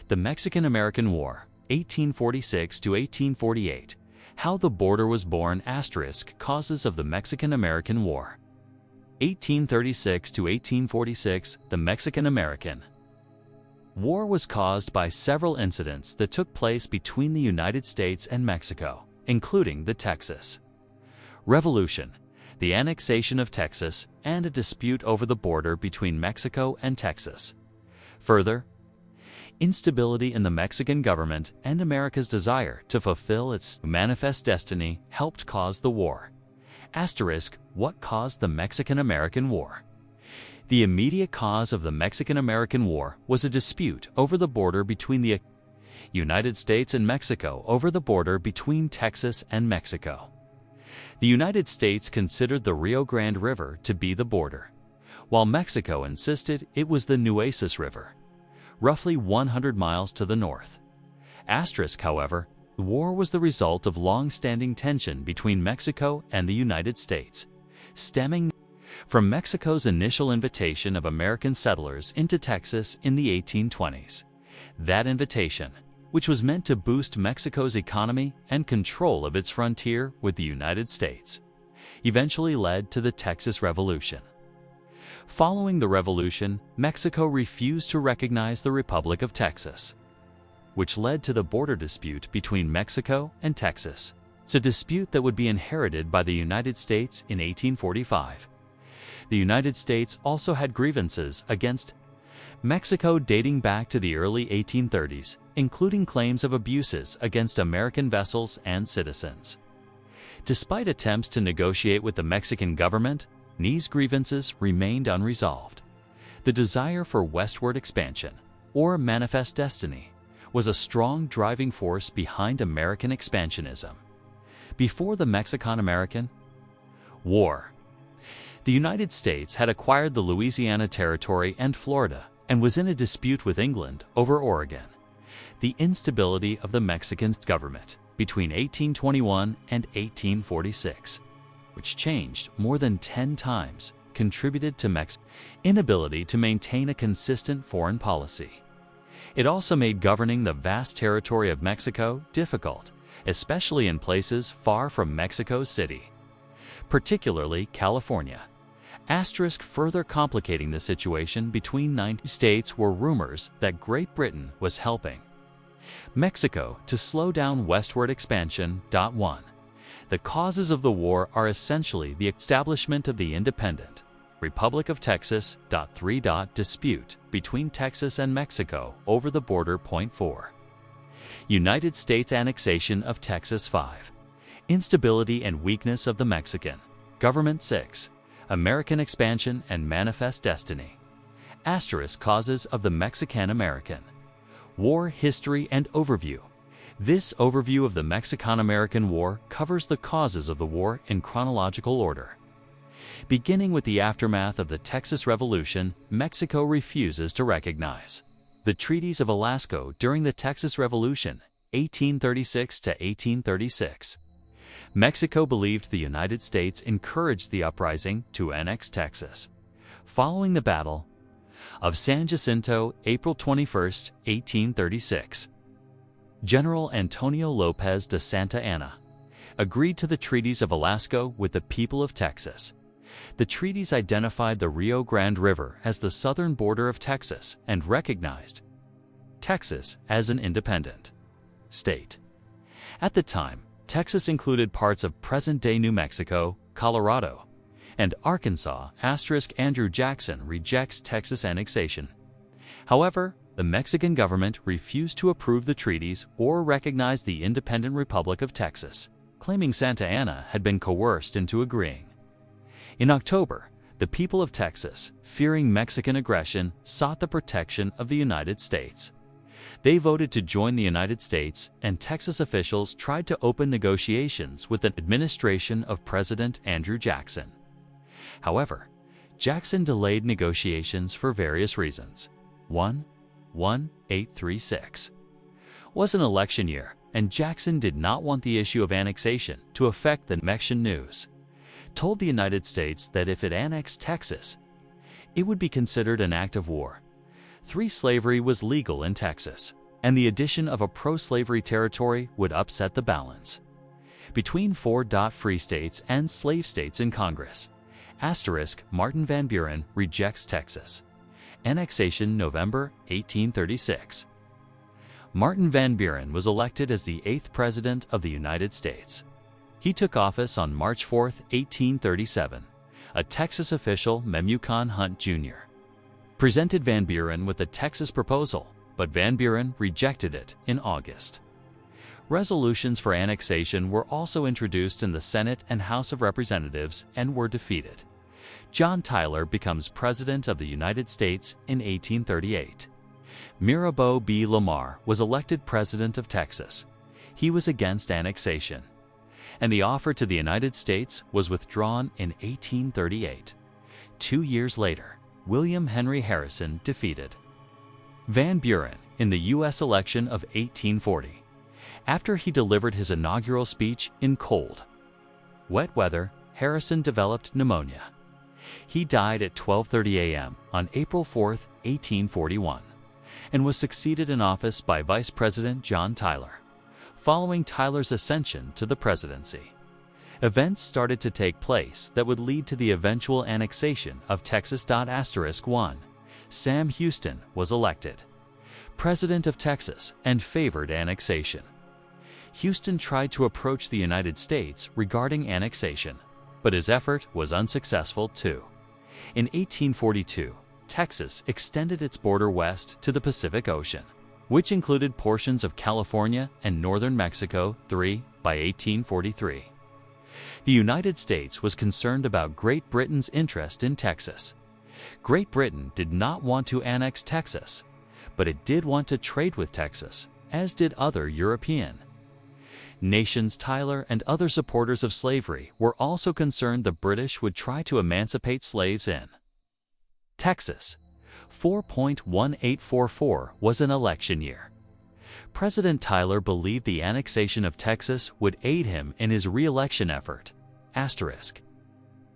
The Mexican-American War, 1846 to 1848. How the border was born * Causes of the Mexican-American War. 1836 to 1846. The Mexican-American War was caused by several incidents that took place between the United States and Mexico, including the Texas Revolution, the annexation of Texas, and a dispute over the border between Mexico and Texas. Further, instability in the Mexican government and America's desire to fulfill its manifest destiny helped cause the war. What caused the Mexican-American War? The immediate cause of the Mexican-American War was a dispute over the border between the United States and Mexico over the border between Texas and Mexico. The United States considered the Rio Grande River to be the border, while Mexico insisted it was the Nueces River, roughly 100 miles to the north. However, the war was the result of long-standing tension between Mexico and the United States, stemming from Mexico's initial invitation of American settlers into Texas in the 1820s. That invitation, which was meant to boost Mexico's economy and control of its frontier with the United States, eventually led to the Texas Revolution. Following the revolution, Mexico refused to recognize the Republic of Texas, which led to the border dispute between Mexico and Texas. It's a dispute that would be inherited by the United States in 1845. The United States also had grievances against Mexico dating back to the early 1830s, including claims of abuses against American vessels and citizens. Despite attempts to negotiate with the Mexican government, these grievances remained unresolved. The desire for westward expansion, or manifest destiny, was a strong driving force behind American expansionism. Before the Mexican-American War, the United States had acquired the Louisiana Territory and Florida and was in a dispute with England over Oregon. The instability of the Mexican government between 1821 and 1846, which changed more than 10 times, contributed to Mexico's inability to maintain a consistent foreign policy. It also made governing the vast territory of Mexico difficult, especially in places far from Mexico City, particularly California. Further complicating the situation between 90 states were rumors that Great Britain was helping Mexico to slow down westward expansion. 1. The causes of the war are essentially the establishment of the independent Republic of Texas. 3. Dispute between Texas and Mexico over the border. 4. United States annexation of Texas. 5. Instability and weakness of the Mexican government. 6. American expansion and manifest destiny. Causes of the Mexican-American War. History and overview. This overview of the Mexican-American War covers the causes of the war in chronological order. Beginning with the aftermath of the Texas Revolution, Mexico refuses to recognize the treaties of Alaska during the Texas Revolution, 1836 to 1836. Mexico believed the United States encouraged the uprising to annex Texas. Following the Battle of San Jacinto, April 21, 1836, General Antonio Lopez de Santa Anna agreed to the treaties of Alaska with the people of Texas. The treaties identified the Rio Grande River as the southern border of Texas and recognized Texas as an independent state. At the time, Texas included parts of present-day New Mexico, Colorado, and Arkansas. Andrew Jackson rejects Texas annexation. However, the Mexican government refused to approve the treaties or recognize the independent Republic of Texas, claiming Santa Anna had been coerced into agreeing. In October, the people of Texas, fearing Mexican aggression, sought the protection of the United States. They voted to join the United States, and Texas officials tried to open negotiations with the administration of President Andrew Jackson. However, Jackson delayed negotiations for various reasons. 1836 was an election year, and Jackson did not want the issue of annexation to affect the Mexican news. Told the United States that if it annexed Texas, it would be considered an act of war. Slavery was legal in Texas. and the addition of a pro-slavery territory would upset the balance between four free states and slave states in Congress. Martin Van Buren rejects Texas. Annexation, November 1836. Martin Van Buren was elected as the 8th President of the United States. He took office on March 4, 1837. A Texas official, Memucan Hunt Jr., presented Van Buren with the Texas proposal, but Van Buren rejected it in August. Resolutions for annexation were also introduced in the Senate and House of Representatives and were defeated. John Tyler becomes President of the United States in 1838. Mirabeau B. Lamar was elected President of Texas. He was against annexation, and the offer to the United States was withdrawn in 1838. 2 years later, William Henry Harrison defeated Van Buren in the U.S. election of 1840. After he delivered his inaugural speech in cold, wet weather, Harrison developed pneumonia. He died at 12:30 a.m. on April 4, 1841, and was succeeded in office by Vice President John Tyler. Following Tyler's ascension to the presidency, events started to take place that would lead to the eventual annexation of Texas. *1. Sam Houston was elected President of Texas and favored annexation. Houston tried to approach the United States regarding annexation, but his effort was unsuccessful too. In 1842, Texas extended its border west to the Pacific Ocean, which included portions of California and northern Mexico. By 1843, the United States was concerned about Great Britain's interest in Texas. Great Britain did not want to annex Texas, but it did want to trade with Texas, as did other European nations. Tyler and other supporters of slavery were also concerned the British would try to emancipate slaves in Texas. 4.1844 was an election year. President Tyler believed the annexation of Texas would aid him in his re-election effort.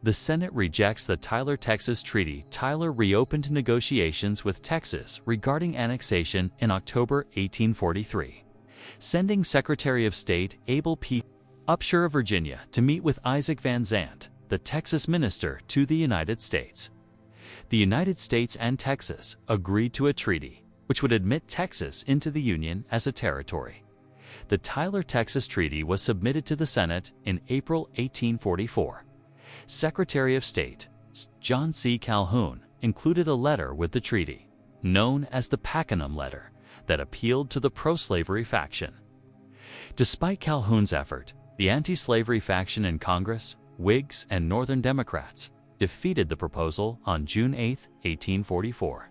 The Senate rejects the Tyler-Texas Treaty. Tyler reopened negotiations with Texas regarding annexation in October 1843, sending Secretary of State Abel P. Upshur of Virginia to meet with Isaac Van Zandt, the Texas minister to the United States. The United States and Texas agreed to a treaty which would admit Texas into the Union as a territory. The Tyler-Texas Treaty was submitted to the Senate in April 1844. Secretary of State John C. Calhoun included a letter with the treaty, known as the Pakenham Letter, that appealed to the pro-slavery faction. Despite Calhoun's effort, the anti-slavery faction in Congress, Whigs and Northern Democrats, defeated the proposal on June 8, 1844.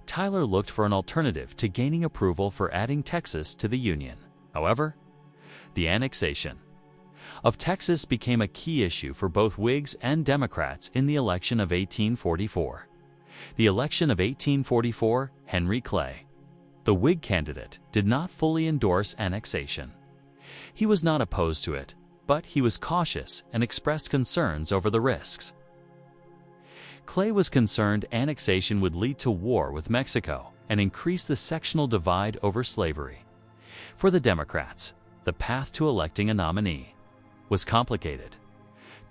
Tyler looked for an alternative to gaining approval for adding Texas to the Union. However, the annexation of Texas became a key issue for both Whigs and Democrats in the election of 1844. The election of 1844, Henry Clay, the Whig candidate, did not fully endorse annexation. He was not opposed to it, but he was cautious and expressed concerns over the risks. Clay was concerned annexation would lead to war with Mexico and increase the sectional divide over slavery. For the Democrats, the path to electing a nominee was complicated.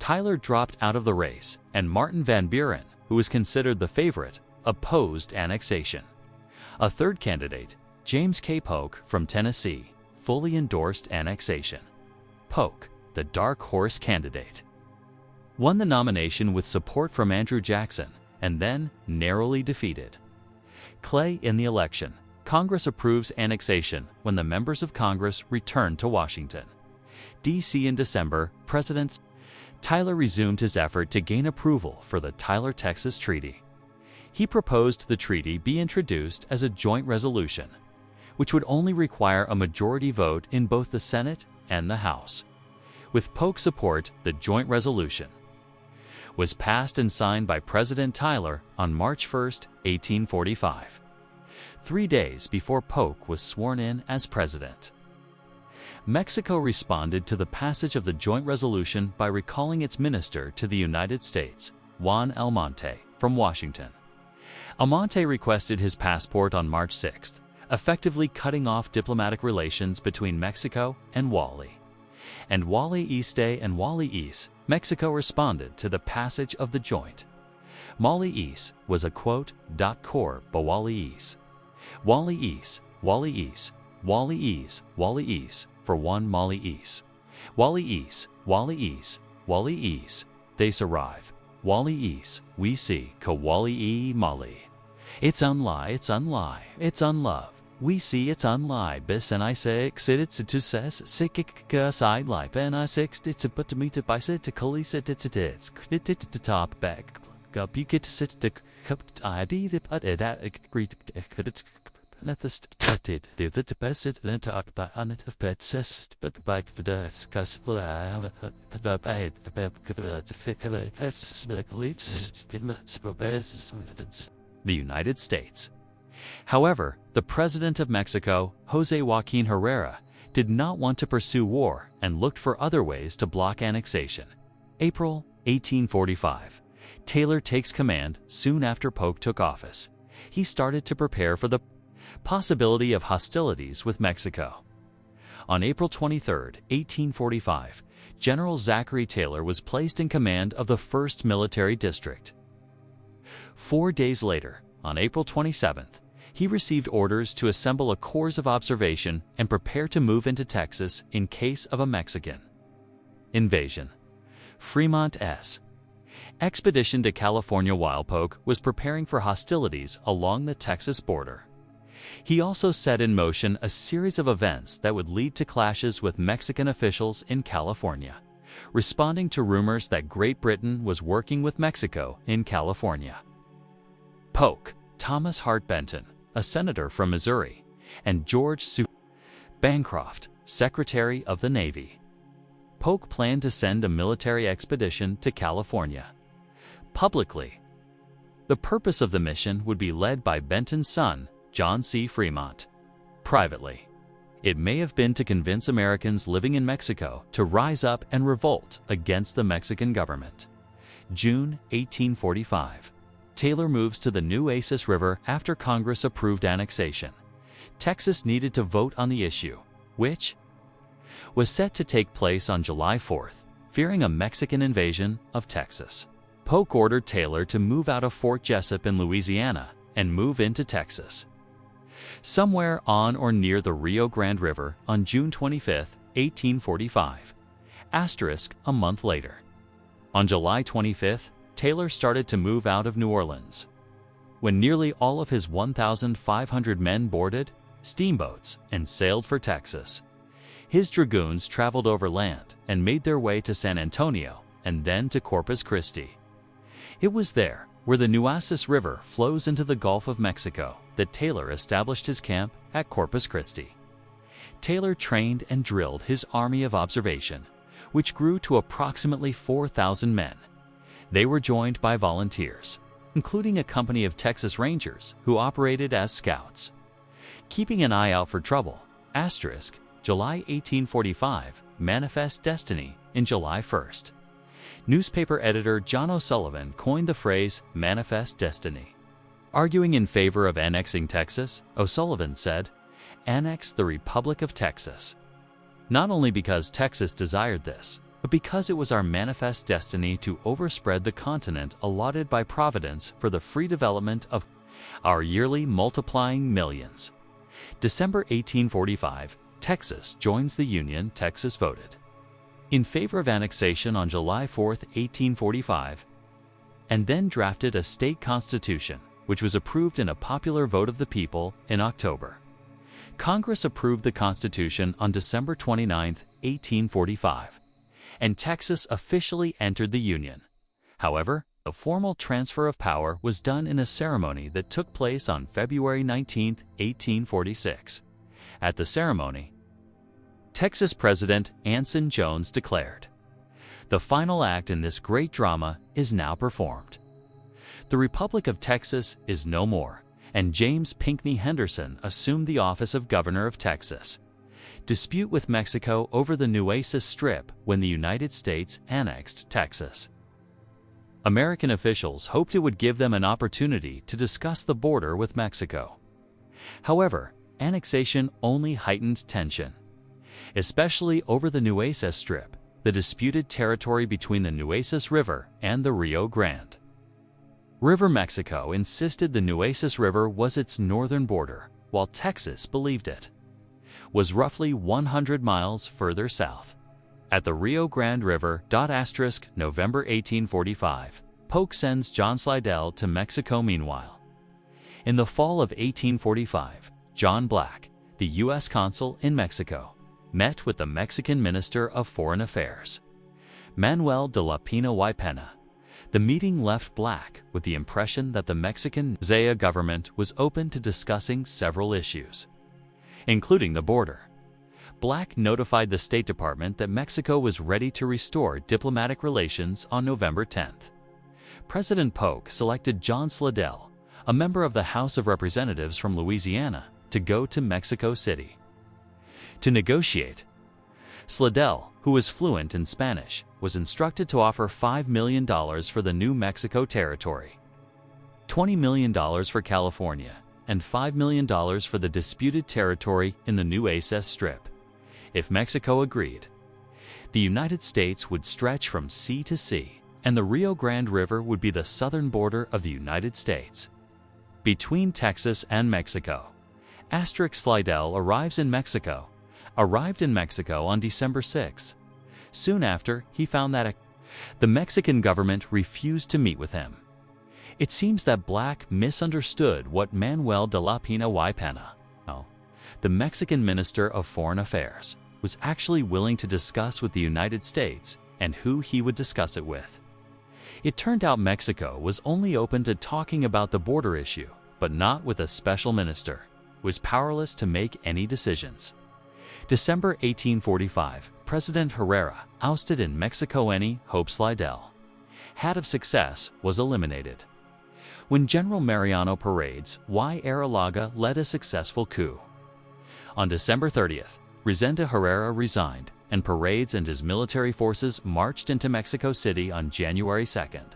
Tyler dropped out of the race, and Martin Van Buren, who was considered the favorite, opposed annexation. A third candidate, James K. Polk from Tennessee, fully endorsed annexation. Polk, the dark horse candidate, won the nomination with support from Andrew Jackson and then narrowly defeated Clay in the election. Congress approves annexation when the members of Congress return to Washington, D.C. in December. President Tyler resumed his effort to gain approval for the Tyler-Texas Treaty. He proposed the treaty be introduced as a joint resolution, which would only require a majority vote in both the Senate and the House. With Polk's support, the joint resolution was passed and signed by President Tyler on March 1, 1845, 3 days before Polk was sworn in as president. Mexico responded to the passage of the joint resolution by recalling its minister to the United States, Juan Almonte, from Washington. Almonte requested his passport on March 6. effectively cutting off diplomatic relations between Mexico and Wally. And Wally Eastay and Wally East, Mexico responded to the passage of the joint. Wally East was a quote, core ba Wally East. Wally East, Wally East, Wally East, Wally East, for one Molly East. Wally East, Wally East, Wally East, they arrive. Wally East, we see, ka Wally E Molly. It's unlie, it's unlie, it's unlove. We see it's unlie, bis and I say it's to says sick side life and I six it's a but to meet to by sit to colise it's to top back up you get to sit to cup ID the but that agree it's let the started do the best it then talk about on it of pet says but by the discuss the United States. However, the President of Mexico, José Joaquín Herrera, did not want to pursue war and looked for other ways to block annexation. April 1845. Taylor takes command soon after Polk took office. He started to prepare for the possibility of hostilities with Mexico. On April 23, 1845, General Zachary Taylor was placed in command of the 1st Military District. 4 days later, on April 27th, he received orders to assemble a corps of observation and prepare to move into Texas in case of a Mexican invasion. Fremont's expedition to California while Polk was preparing for hostilities along the Texas border. He also set in motion a series of events that would lead to clashes with Mexican officials in California, responding to rumors that Great Britain was working with Mexico in California. Polk, Thomas Hart Benton, a senator from Missouri, and George Bancroft, Secretary of the Navy. Polk planned to send a military expedition to California. Publicly, the purpose of the mission would be led by Benton's son, John C. Fremont. Privately, it may have been to convince Americans living in Mexico to rise up and revolt against the Mexican government. June 1845. Taylor moves to the Nueces River after Congress approved annexation. Texas needed to vote on the issue, which was set to take place on July 4th, fearing a Mexican invasion of Texas. Polk ordered Taylor to move out of Fort Jessup in Louisiana and move into Texas, somewhere on or near the Rio Grande River on June 25, 1845. A month later. On July 25th, Taylor started to move out of New Orleans. When nearly all of his 1,500 men boarded steamboats and sailed for Texas, his dragoons traveled overland and made their way to San Antonio and then to Corpus Christi. It was there, where the Nueces River flows into the Gulf of Mexico, that Taylor established his camp at Corpus Christi. Taylor trained and drilled his army of observation, which grew to approximately 4,000 men. They were joined by volunteers, including a company of Texas Rangers who operated as scouts. Keeping an eye out for trouble, July 1845, Manifest Destiny in July 1st. Newspaper editor John O'Sullivan coined the phrase Manifest Destiny. Arguing in favor of annexing Texas, O'Sullivan said, "Annex the Republic of Texas." Not only because Texas desired this, but because it was our manifest destiny to overspread the continent allotted by Providence for the free development of our yearly multiplying millions. December 1845, Texas joins the Union. Texas voted in favor of annexation on July 4, 1845, and then drafted a state constitution, which was approved in a popular vote of the people in October. Congress approved the Constitution on December 29, 1845, and Texas officially entered the Union. However, a formal transfer of power was done in a ceremony that took place on February 19, 1846. At the ceremony, Texas President Anson Jones declared, "The final act in this great drama is now performed. The Republic of Texas is no more," and James Pinckney Henderson assumed the office of Governor of Texas. Dispute with Mexico over the Nueces Strip when the United States annexed Texas. American officials hoped it would give them an opportunity to discuss the border with Mexico. However, annexation only heightened tension, especially over the Nueces Strip, the disputed territory between the Nueces River and the Rio Grande. River Mexico insisted the Nueces River was its northern border, while Texas believed it was roughly 100 miles further south. At the Rio Grande River, November 1845, Polk sends John Slidell to Mexico. Meanwhile, in the fall of 1845, John Black, the U.S. consul in Mexico, met with the Mexican Minister of Foreign Affairs, Manuel de la Pena y Pena. The meeting left Black with the impression that the Mexican Zaya government was open to discussing several issues, including the border. Black notified the State Department that Mexico was ready to restore diplomatic relations on November 10. President Polk selected John Slidell, a member of the House of Representatives from Louisiana, to go to Mexico City to negotiate. Slidell, who was fluent in Spanish, was instructed to offer $5 million for the New Mexico territory, $20 million for California, and $5 million for the disputed territory in the Nueces Strip. If Mexico agreed, the United States would stretch from sea to sea, and the Rio Grande River would be the southern border of the United States. Between Texas and Mexico, Slidell arrived in Mexico on December 6. Soon after, he found that the Mexican government refused to meet with him. It seems that Black misunderstood what Manuel de la Pena y Pena, the Mexican Minister of Foreign Affairs, was actually willing to discuss with the United States and who he would discuss it with. It turned out Mexico was only open to talking about the border issue, but not with a special minister, who was powerless to make any decisions. December 1845, President Herrera ousted in Mexico. Any hope Slidell had of success was eliminated when General Mariano Paredes y Arrillaga led a successful coup. On December 30th, Resende Herrera resigned, and Paredes and his military forces marched into Mexico City on January 2nd.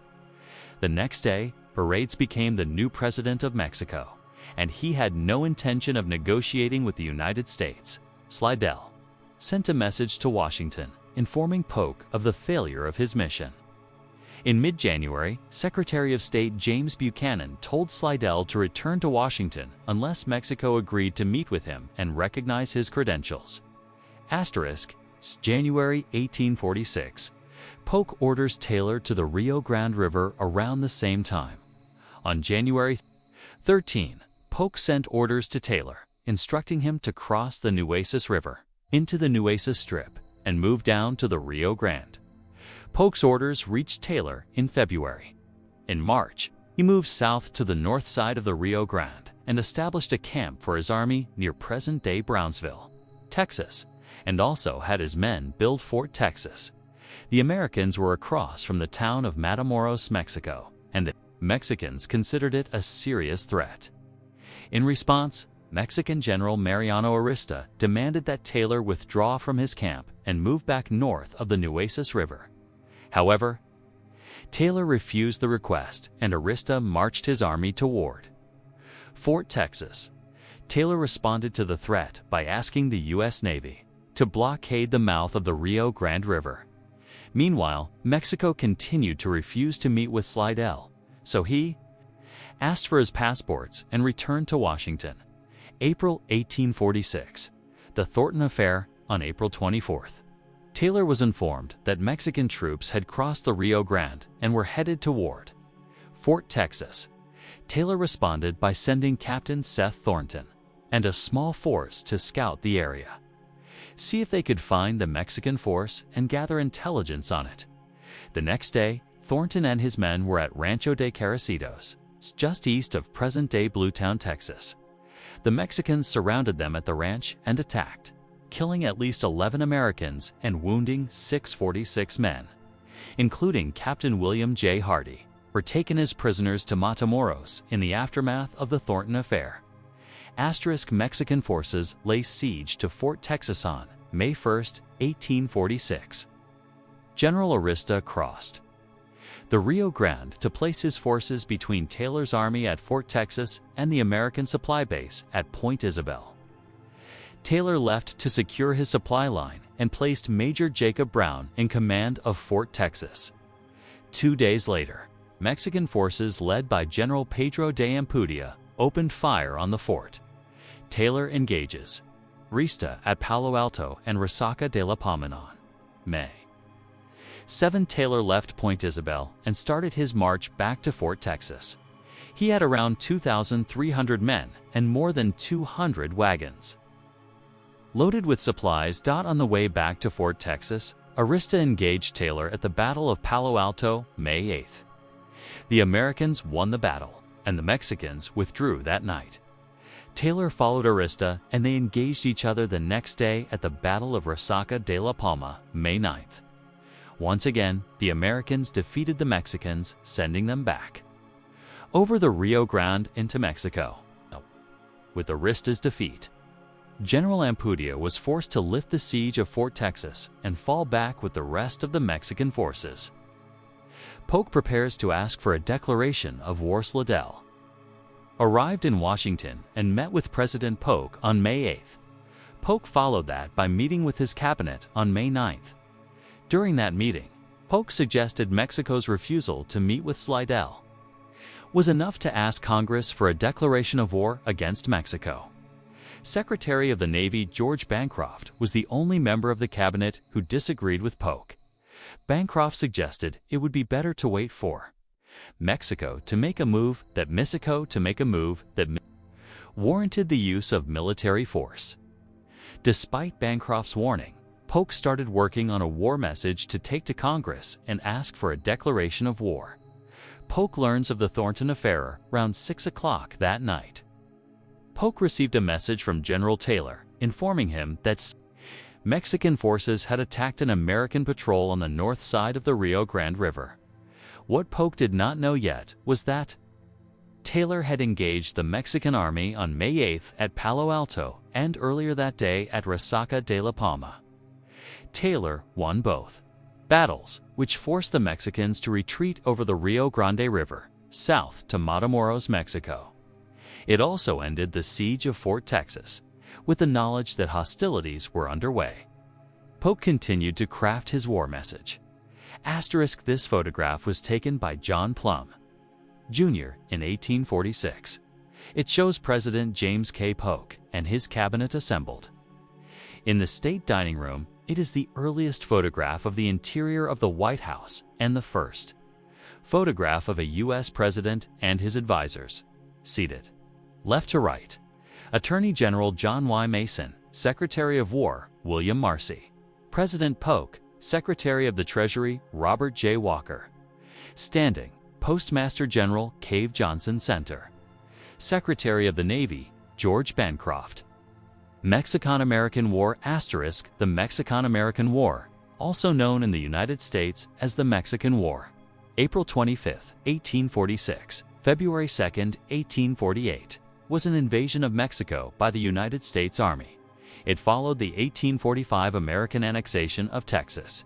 The next day, Paredes became the new president of Mexico, and he had no intention of negotiating with the United States. Slidell sent a message to Washington informing Polk of the failure of his mission. In mid-January, Secretary of State James Buchanan told Slidell to return to Washington unless Mexico agreed to meet with him and recognize his credentials. January 1846, Polk orders Taylor to the Rio Grande River around the same time. On January 13, Polk sent orders to Taylor, instructing him to cross the Nueces River into the Nueces Strip and move down to the Rio Grande. Polk's orders reached Taylor in February. In March, he moved south to the north side of the Rio Grande and established a camp for his army near present-day Brownsville, Texas, and also had his men build Fort Texas. The Americans were across from the town of Matamoros, Mexico, and the Mexicans considered it a serious threat. In response, Mexican General Mariano Arista demanded that Taylor withdraw from his camp and move back north of the Nueces River. However, Taylor refused the request, and Arista marched his army toward Fort Texas. Taylor responded to the threat by asking the U.S. Navy to blockade the mouth of the Rio Grande River. Meanwhile, Mexico continued to refuse to meet with Slidell, so he asked for his passports and returned to Washington. April 1846. The Thornton Affair on April 24th. Taylor was informed that Mexican troops had crossed the Rio Grande and were headed toward Fort Texas. Taylor responded by sending Captain Seth Thornton and a small force to scout the area, see if they could find the Mexican force and gather intelligence on it. The next day, Thornton and his men were at Rancho de Carricitos, just east of present-day Bluetown, Texas. The Mexicans surrounded them at the ranch and attacked, killing at least 11 Americans and wounding 646 men, including Captain William J. Hardy, were taken as prisoners to Matamoros in the aftermath of the Thornton Affair. Mexican forces lay siege to Fort Texas on May 1, 1846. General Arista crossed the Rio Grande to place his forces between Taylor's army at Fort Texas and the American supply base at Point Isabel. Taylor left to secure his supply line and placed Major Jacob Brown in command of Fort Texas. 2 days later, Mexican forces led by General Pedro de Ampudia opened fire on the fort. Taylor engages Rista at Palo Alto and Resaca de la Palma on May 7. Taylor left Point Isabel and started his march back to Fort Texas. He had around 2,300 men and more than 200 wagons loaded with supplies. On the way back to Fort Texas, Arista engaged Taylor at the Battle of Palo Alto, May 8. The Americans won the battle, and the Mexicans withdrew that night. Taylor followed Arista, and they engaged each other the next day at the Battle of Resaca de la Palma, May 9. Once again, the Americans defeated the Mexicans, sending them back over the Rio Grande into Mexico. With Arista's defeat, General Ampudia was forced to lift the siege of Fort Texas and fall back with the rest of the Mexican forces. Polk prepares to ask for a declaration of war. Slidell arrived in Washington and met with President Polk on May 8. Polk followed that by meeting with his cabinet on May 9. During that meeting, Polk suggested Mexico's refusal to meet with Slidell was enough to ask Congress for a declaration of war against Mexico. Secretary of the Navy George Bancroft was the only member of the cabinet who disagreed with Polk. Bancroft suggested it would be better to wait for Mexico to make a move that warranted the use of military force. Despite Bancroft's warning, Polk started working on a war message to take to Congress and ask for a declaration of war. Polk learns of the Thornton affair around 6 o'clock that night. Polk received a message from General Taylor informing him that Mexican forces had attacked an American patrol on the north side of the Rio Grande River. What Polk did not know yet was that Taylor had engaged the Mexican army on May 8 at Palo Alto and earlier that day at Resaca de la Palma. Taylor won both battles, which forced the Mexicans to retreat over the Rio Grande River, south to Matamoros, Mexico. It also ended the siege of Fort Texas, with the knowledge that hostilities were underway. Polk continued to craft his war message. This photograph was taken by John Plum, Jr. in 1846. It shows President James K. Polk and his cabinet assembled in the state dining room. It is the earliest photograph of the interior of the White House and the first photograph of a U.S. president and his advisors seated left to right. Attorney General John Y. Mason, Secretary of War William Marcy, President Polk, Secretary of the Treasury Robert J. Walker. Standing, Postmaster General Cave Johnson Center. Secretary of the Navy George Bancroft. Mexican-American War *. The Mexican-American War, also known in the United States as the Mexican War. April 25, 1846, February 2, 1848, was an invasion of Mexico by the United States Army. It followed the 1845 American annexation of Texas,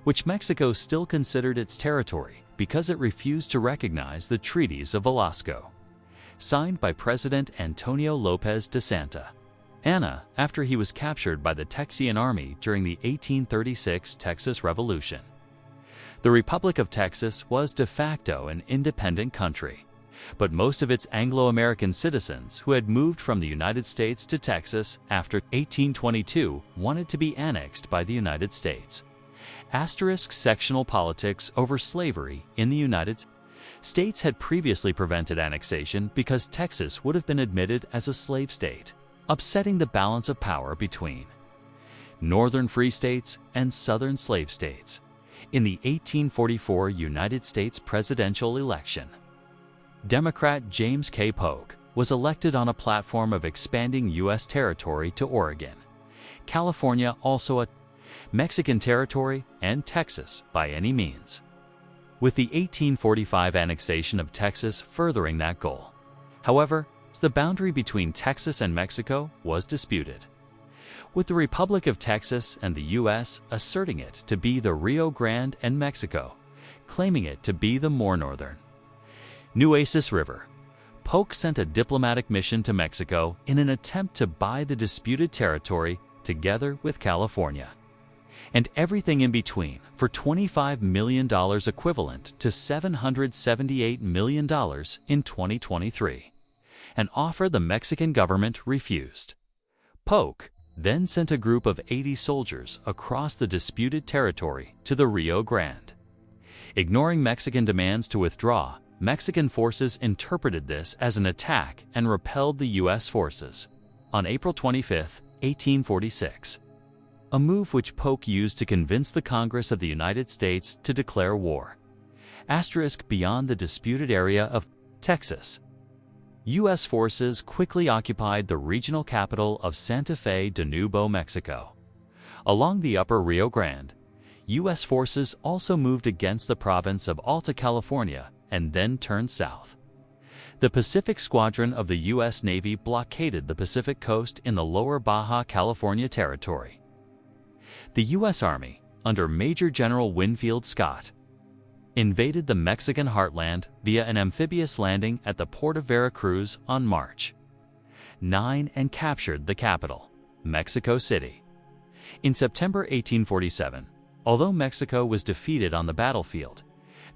which Mexico still considered its territory because it refused to recognize the treaties of Velasco, signed by President Antonio Lopez de Santa Anna after he was captured by the Texian Army during the 1836 Texas Revolution. The Republic of Texas was de facto an independent country, but most of its Anglo-American citizens who had moved from the United States to Texas after 1822 wanted to be annexed by the United States. Sectional politics over slavery in the United States had previously prevented annexation because Texas would have been admitted as a slave state, upsetting the balance of power between northern free states and southern slave states. In the 1844 United States presidential election, Democrat James K. Polk was elected on a platform of expanding U.S. territory to Oregon, California also a Mexican territory, and Texas by any means, with the 1845 annexation of Texas furthering that goal. However, the boundary between Texas and Mexico was disputed, with the Republic of Texas and the U.S. asserting it to be the Rio Grande and Mexico claiming it to be the more northern Nueces River. Polk sent a diplomatic mission to Mexico in an attempt to buy the disputed territory together with California, and everything in between for $25 million equivalent to $778 million in 2023, an offer the Mexican government refused. Polk then sent a group of 80 soldiers across the disputed territory to the Rio Grande. Ignoring Mexican demands to withdraw, Mexican forces interpreted this as an attack and repelled the U.S. forces on April 25, 1846, a move which Polk used to convince the Congress of the United States to declare war. Beyond the disputed area of Texas, U.S. forces quickly occupied the regional capital of Santa Fe de Nuevo Mexico. Along the upper Rio Grande, U.S. forces also moved against the province of Alta California and then turned south. The Pacific Squadron of the U.S. Navy blockaded the Pacific coast in the lower Baja California territory. The U.S. Army, under Major General Winfield Scott, invaded the Mexican heartland via an amphibious landing at the port of Veracruz on March 9 and captured the capital, Mexico City. In September 1847, although Mexico was defeated on the battlefield,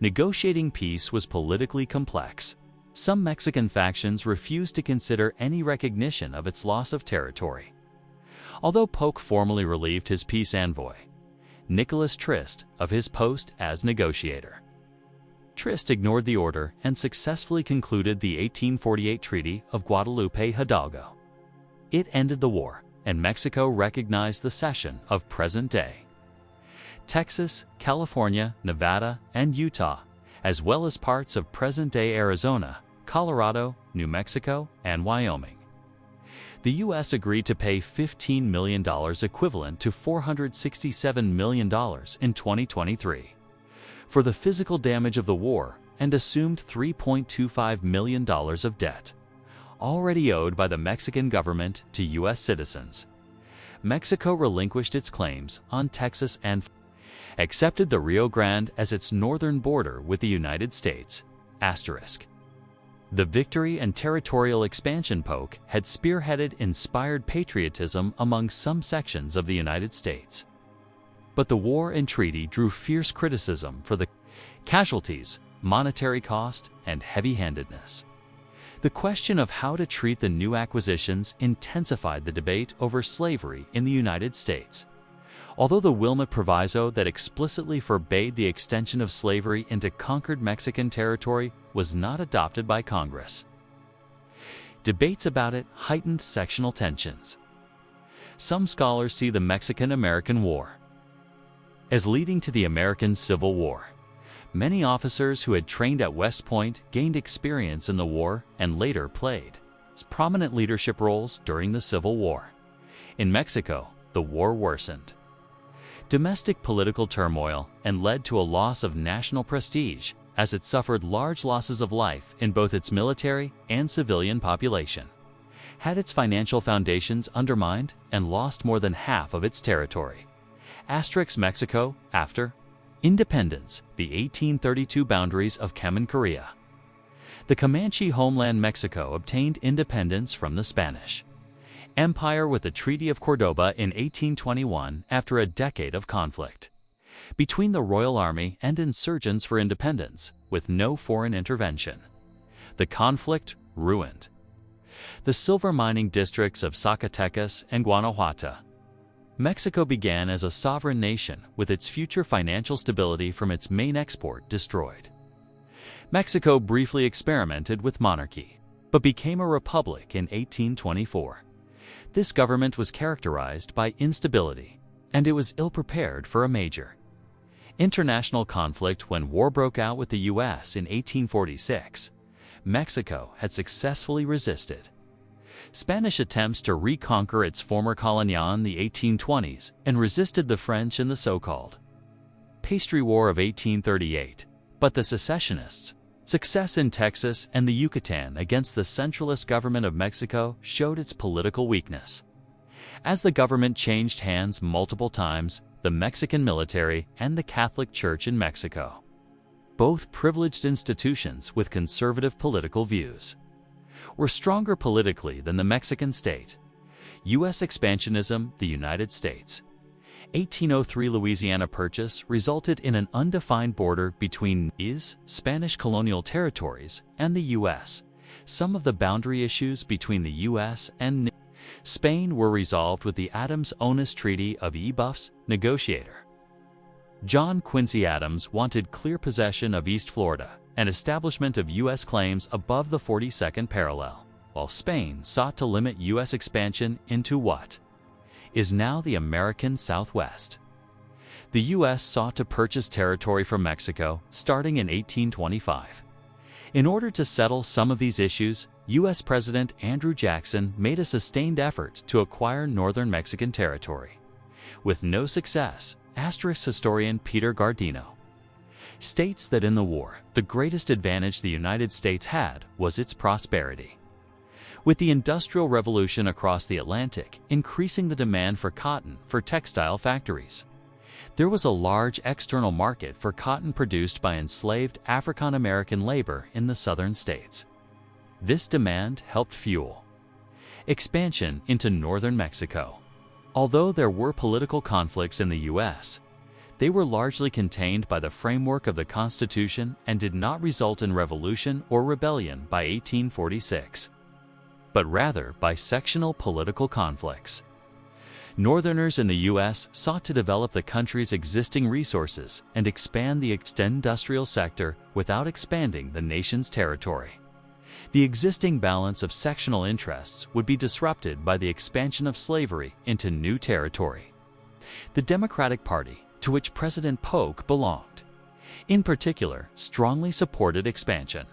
negotiating peace was politically complex. Some Mexican factions refused to consider any recognition of its loss of territory. Although Polk formally relieved his peace envoy, Nicholas Trist, of his post as negotiator. Trist ignored the order and successfully concluded the 1848 Treaty of Guadalupe Hidalgo. It ended the war, and Mexico recognized the cession of present-day Texas, California, Nevada, and Utah, as well as parts of present-day Arizona, Colorado, New Mexico, and Wyoming. The U.S. agreed to pay $15 million equivalent to $467 million in 2023 for the physical damage of the war and assumed $3.25 million of debt, already owed by the Mexican government to U.S. citizens. Mexico relinquished its claims on Texas and accepted the Rio Grande as its northern border with the United States. The victory and territorial expansion Polk had spearheaded inspired patriotism among some sections of the United States. But the war and treaty drew fierce criticism for the casualties, monetary cost, and heavy-handedness. The question of how to treat the new acquisitions intensified the debate over slavery in the United States. Although the Wilmot Proviso that explicitly forbade the extension of slavery into conquered Mexican territory was not adopted by Congress, debates about it heightened sectional tensions. Some scholars see the Mexican-American War as leading to the American Civil War. Many officers who had trained at West Point gained experience in the war and later played prominent leadership roles during the Civil War. In Mexico, the war worsened domestic political turmoil and led to a loss of national prestige as it suffered large losses of life in both its military and civilian population, had its financial foundations undermined, and lost more than half of its territory. Mexico, after independence, the 1832 boundaries of Kamancharia. The Comanche homeland Mexico obtained independence from the Spanish Empire with the Treaty of Cordoba in 1821 after a decade of conflict between the Royal Army and insurgents for independence, with no foreign intervention. The conflict ruined the silver mining districts of Zacatecas and Guanajuato. Mexico began as a sovereign nation with its future financial stability from its main export destroyed. Mexico briefly experimented with monarchy, but became a republic in 1824. This government was characterized by instability, and it was ill-prepared for a major international conflict. When war broke out with the U.S. in 1846, Mexico had successfully resisted Spanish attempts to reconquer its former colonia in the 1820s and resisted the French in the so-called Pastry War of 1838. But the secessionists' success in Texas and the Yucatan against the centralist government of Mexico showed its political weakness. As the government changed hands multiple times, the Mexican military and the Catholic Church in Mexico, both privileged institutions with conservative political views, were stronger politically than the Mexican state. U.S. expansionism, the United States. 1803 Louisiana Purchase resulted in an undefined border between these Spanish colonial territories and the U.S. Some of the boundary issues between the U.S. and Spain were resolved with the Adams-Onis Treaty of Ebuff's negotiator. John Quincy Adams wanted clear possession of East Florida and establishment of U.S. claims above the 42nd parallel, while Spain sought to limit U.S. expansion into what is now the American Southwest. The U.S. sought to purchase territory from Mexico starting in 1825. In order to settle some of these issues, U.S. President Andrew Jackson made a sustained effort to acquire northern Mexican territory. With no success, historian Peter Gardino states that in the war, the greatest advantage the United States had was its prosperity. With the Industrial Revolution across the Atlantic increasing the demand for cotton for textile factories, there was a large external market for cotton produced by enslaved African American labor in the southern states. This demand helped fuel expansion into northern Mexico. Although there were political conflicts in the U.S., they were largely contained by the framework of the Constitution and did not result in revolution or rebellion by 1846. But rather by sectional political conflicts. Northerners in the U.S. sought to develop the country's existing resources and expand the industrial sector without expanding the nation's territory. The existing balance of sectional interests would be disrupted by the expansion of slavery into new territory. The Democratic Party, to which President Polk belonged, in particular, strongly supported expansion.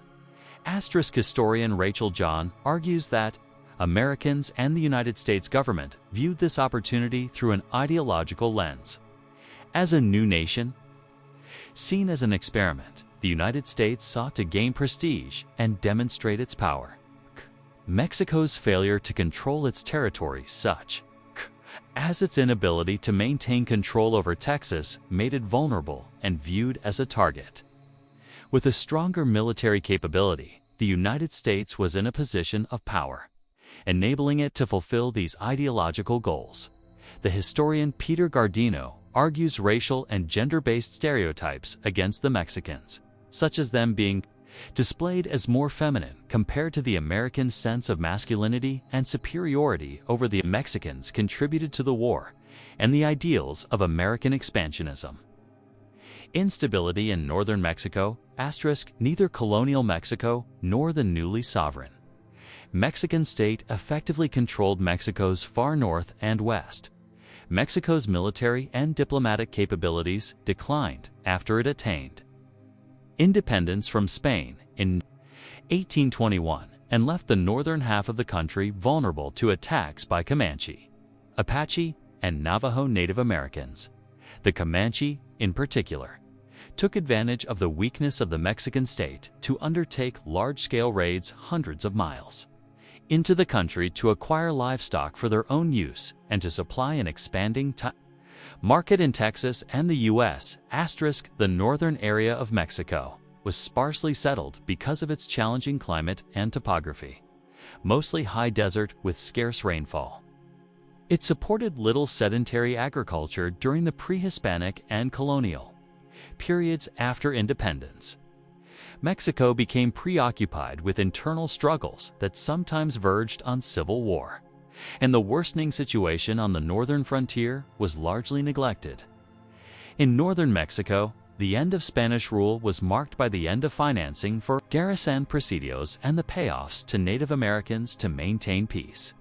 Historian Rachel John argues that Americans and the United States government viewed this opportunity through an ideological lens. As a new nation, seen as an experiment, the United States sought to gain prestige and demonstrate its power. Mexico's failure to control its territory, such as its inability to maintain control over Texas, made it vulnerable and viewed as a target. With a stronger military capability, the United States was in a position of power, enabling it to fulfill these ideological goals. The historian Peter Gardino argues racial and gender-based stereotypes against the Mexicans, such as them being displayed as more feminine compared to the American sense of masculinity and superiority over the Mexicans contributed to the war and the ideals of American expansionism. Instability in northern Mexico, neither colonial Mexico nor the newly sovereign Mexican state effectively controlled Mexico's far north and west. Mexico's military and diplomatic capabilities declined after it attained independence from Spain in 1821 and left the northern half of the country vulnerable to attacks by Comanche, Apache, and Navajo Native Americans. The Comanche, in particular, took advantage of the weakness of the Mexican state to undertake large-scale raids hundreds of miles into the country to acquire livestock for their own use and to supply an expanding market in Texas and the U.S. The northern area of Mexico was sparsely settled because of its challenging climate and topography, mostly high desert with scarce rainfall. It supported little sedentary agriculture during the pre-Hispanic and colonial periods after independence. Mexico became preoccupied with internal struggles that sometimes verged on civil war, and the worsening situation on the northern frontier was largely neglected. In northern Mexico, the end of Spanish rule was marked by the end of financing for garrison presidios and the payoffs to Native Americans to maintain peace.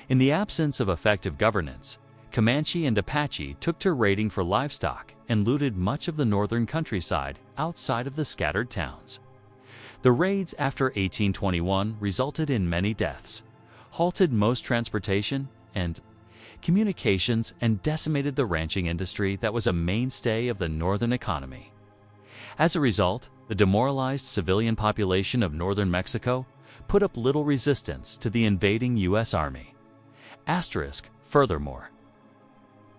In the absence of effective governance, Comanche and Apache took to raiding for livestock and looted much of the northern countryside outside of the scattered towns. The raids after 1821 resulted in many deaths, halted most transportation and communications, and decimated the ranching industry that was a mainstay of the northern economy. As a result, the demoralized civilian population of northern Mexico put up little resistance to the invading U.S. Army. Furthermore,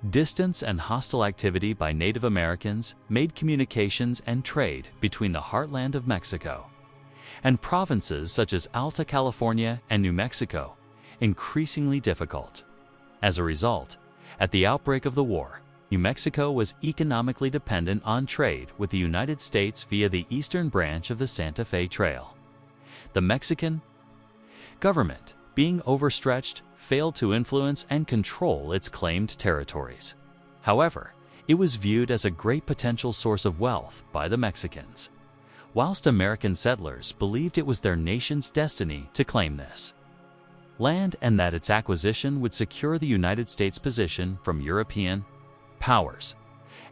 distance and hostile activity by Native Americans made communications and trade between the heartland of Mexico and provinces such as Alta California and New Mexico increasingly difficult. As a result, at the outbreak of the war, New Mexico was economically dependent on trade with the United States via the eastern branch of the Santa Fe Trail. The Mexican government, being overstretched, failed to influence and control its claimed territories. However, it was viewed as a great potential source of wealth by the Mexicans, whilst American settlers believed it was their nation's destiny to claim this land and that its acquisition would secure the United States' position from European powers.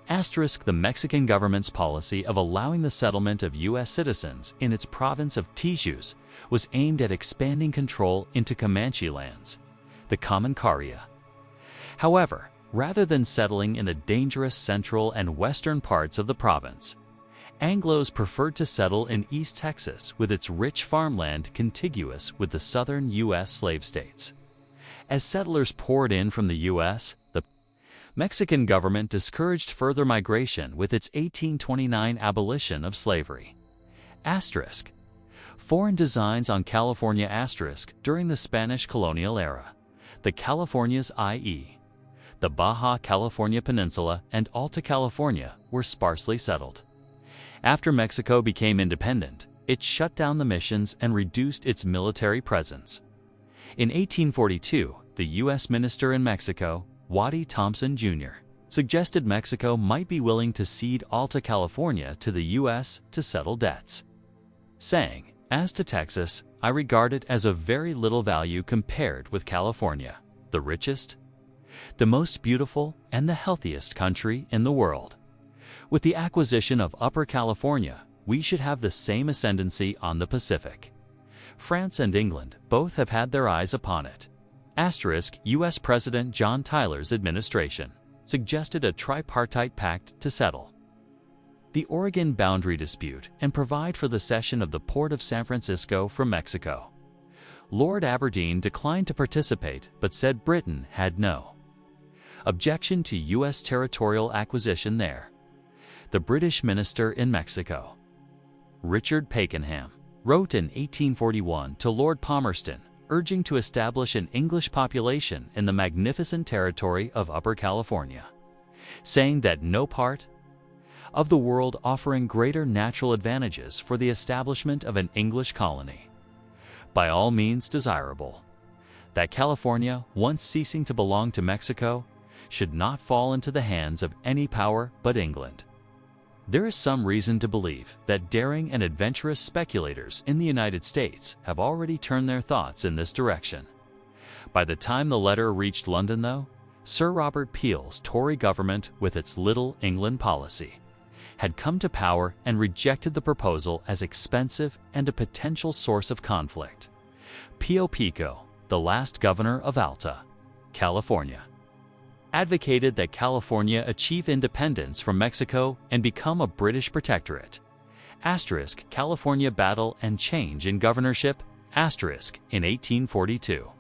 The Mexican government's policy of allowing the settlement of U.S. citizens in its province of Tijuana was aimed at expanding control into Comanche lands, the Common Carria. However, rather than settling in the dangerous central and western parts of the province, Anglos preferred to settle in East Texas with its rich farmland contiguous with the southern U.S. slave states. As settlers poured in from the U.S., the Mexican government discouraged further migration with its 1829 abolition of slavery. Foreign designs on California during the Spanish colonial era. The Californias, i.e., the Baja California Peninsula and Alta California, were sparsely settled. After Mexico became independent, it shut down the missions and reduced its military presence. In 1842, the U.S. minister in Mexico, Waddy Thompson Jr., suggested Mexico might be willing to cede Alta California to the U.S. to settle debts, saying, "As to Texas, I regard it as of very little value compared with California, the richest, the most beautiful, and the healthiest country in the world. With the acquisition of Upper California, we should have the same ascendancy on the Pacific. France and England both have had their eyes upon it." U.S. President John Tyler's administration suggested a tripartite pact to settle the Oregon boundary dispute and provide for the cession of the port of San Francisco from Mexico. Lord Aberdeen declined to participate but said Britain had no objection to U.S. territorial acquisition there. The British minister in Mexico, Richard Pakenham, wrote in 1841 to Lord Palmerston, urging to establish an English population in the magnificent territory of Upper California, saying that no part of the world offering greater natural advantages for the establishment of an English colony, by all means desirable, that California, once ceasing to belong to Mexico, should not fall into the hands of any power but England. There is some reason to believe that daring and adventurous speculators in the United States have already turned their thoughts in this direction. By the time the letter reached London, though, Sir Robert Peel's Tory government, with its Little England policy, had come to power and rejected the proposal as expensive and a potential source of conflict. Pio Pico, the last governor of Alta California, advocated that California achieve independence from Mexico and become a British protectorate. California battle and change in governorship. In 1842,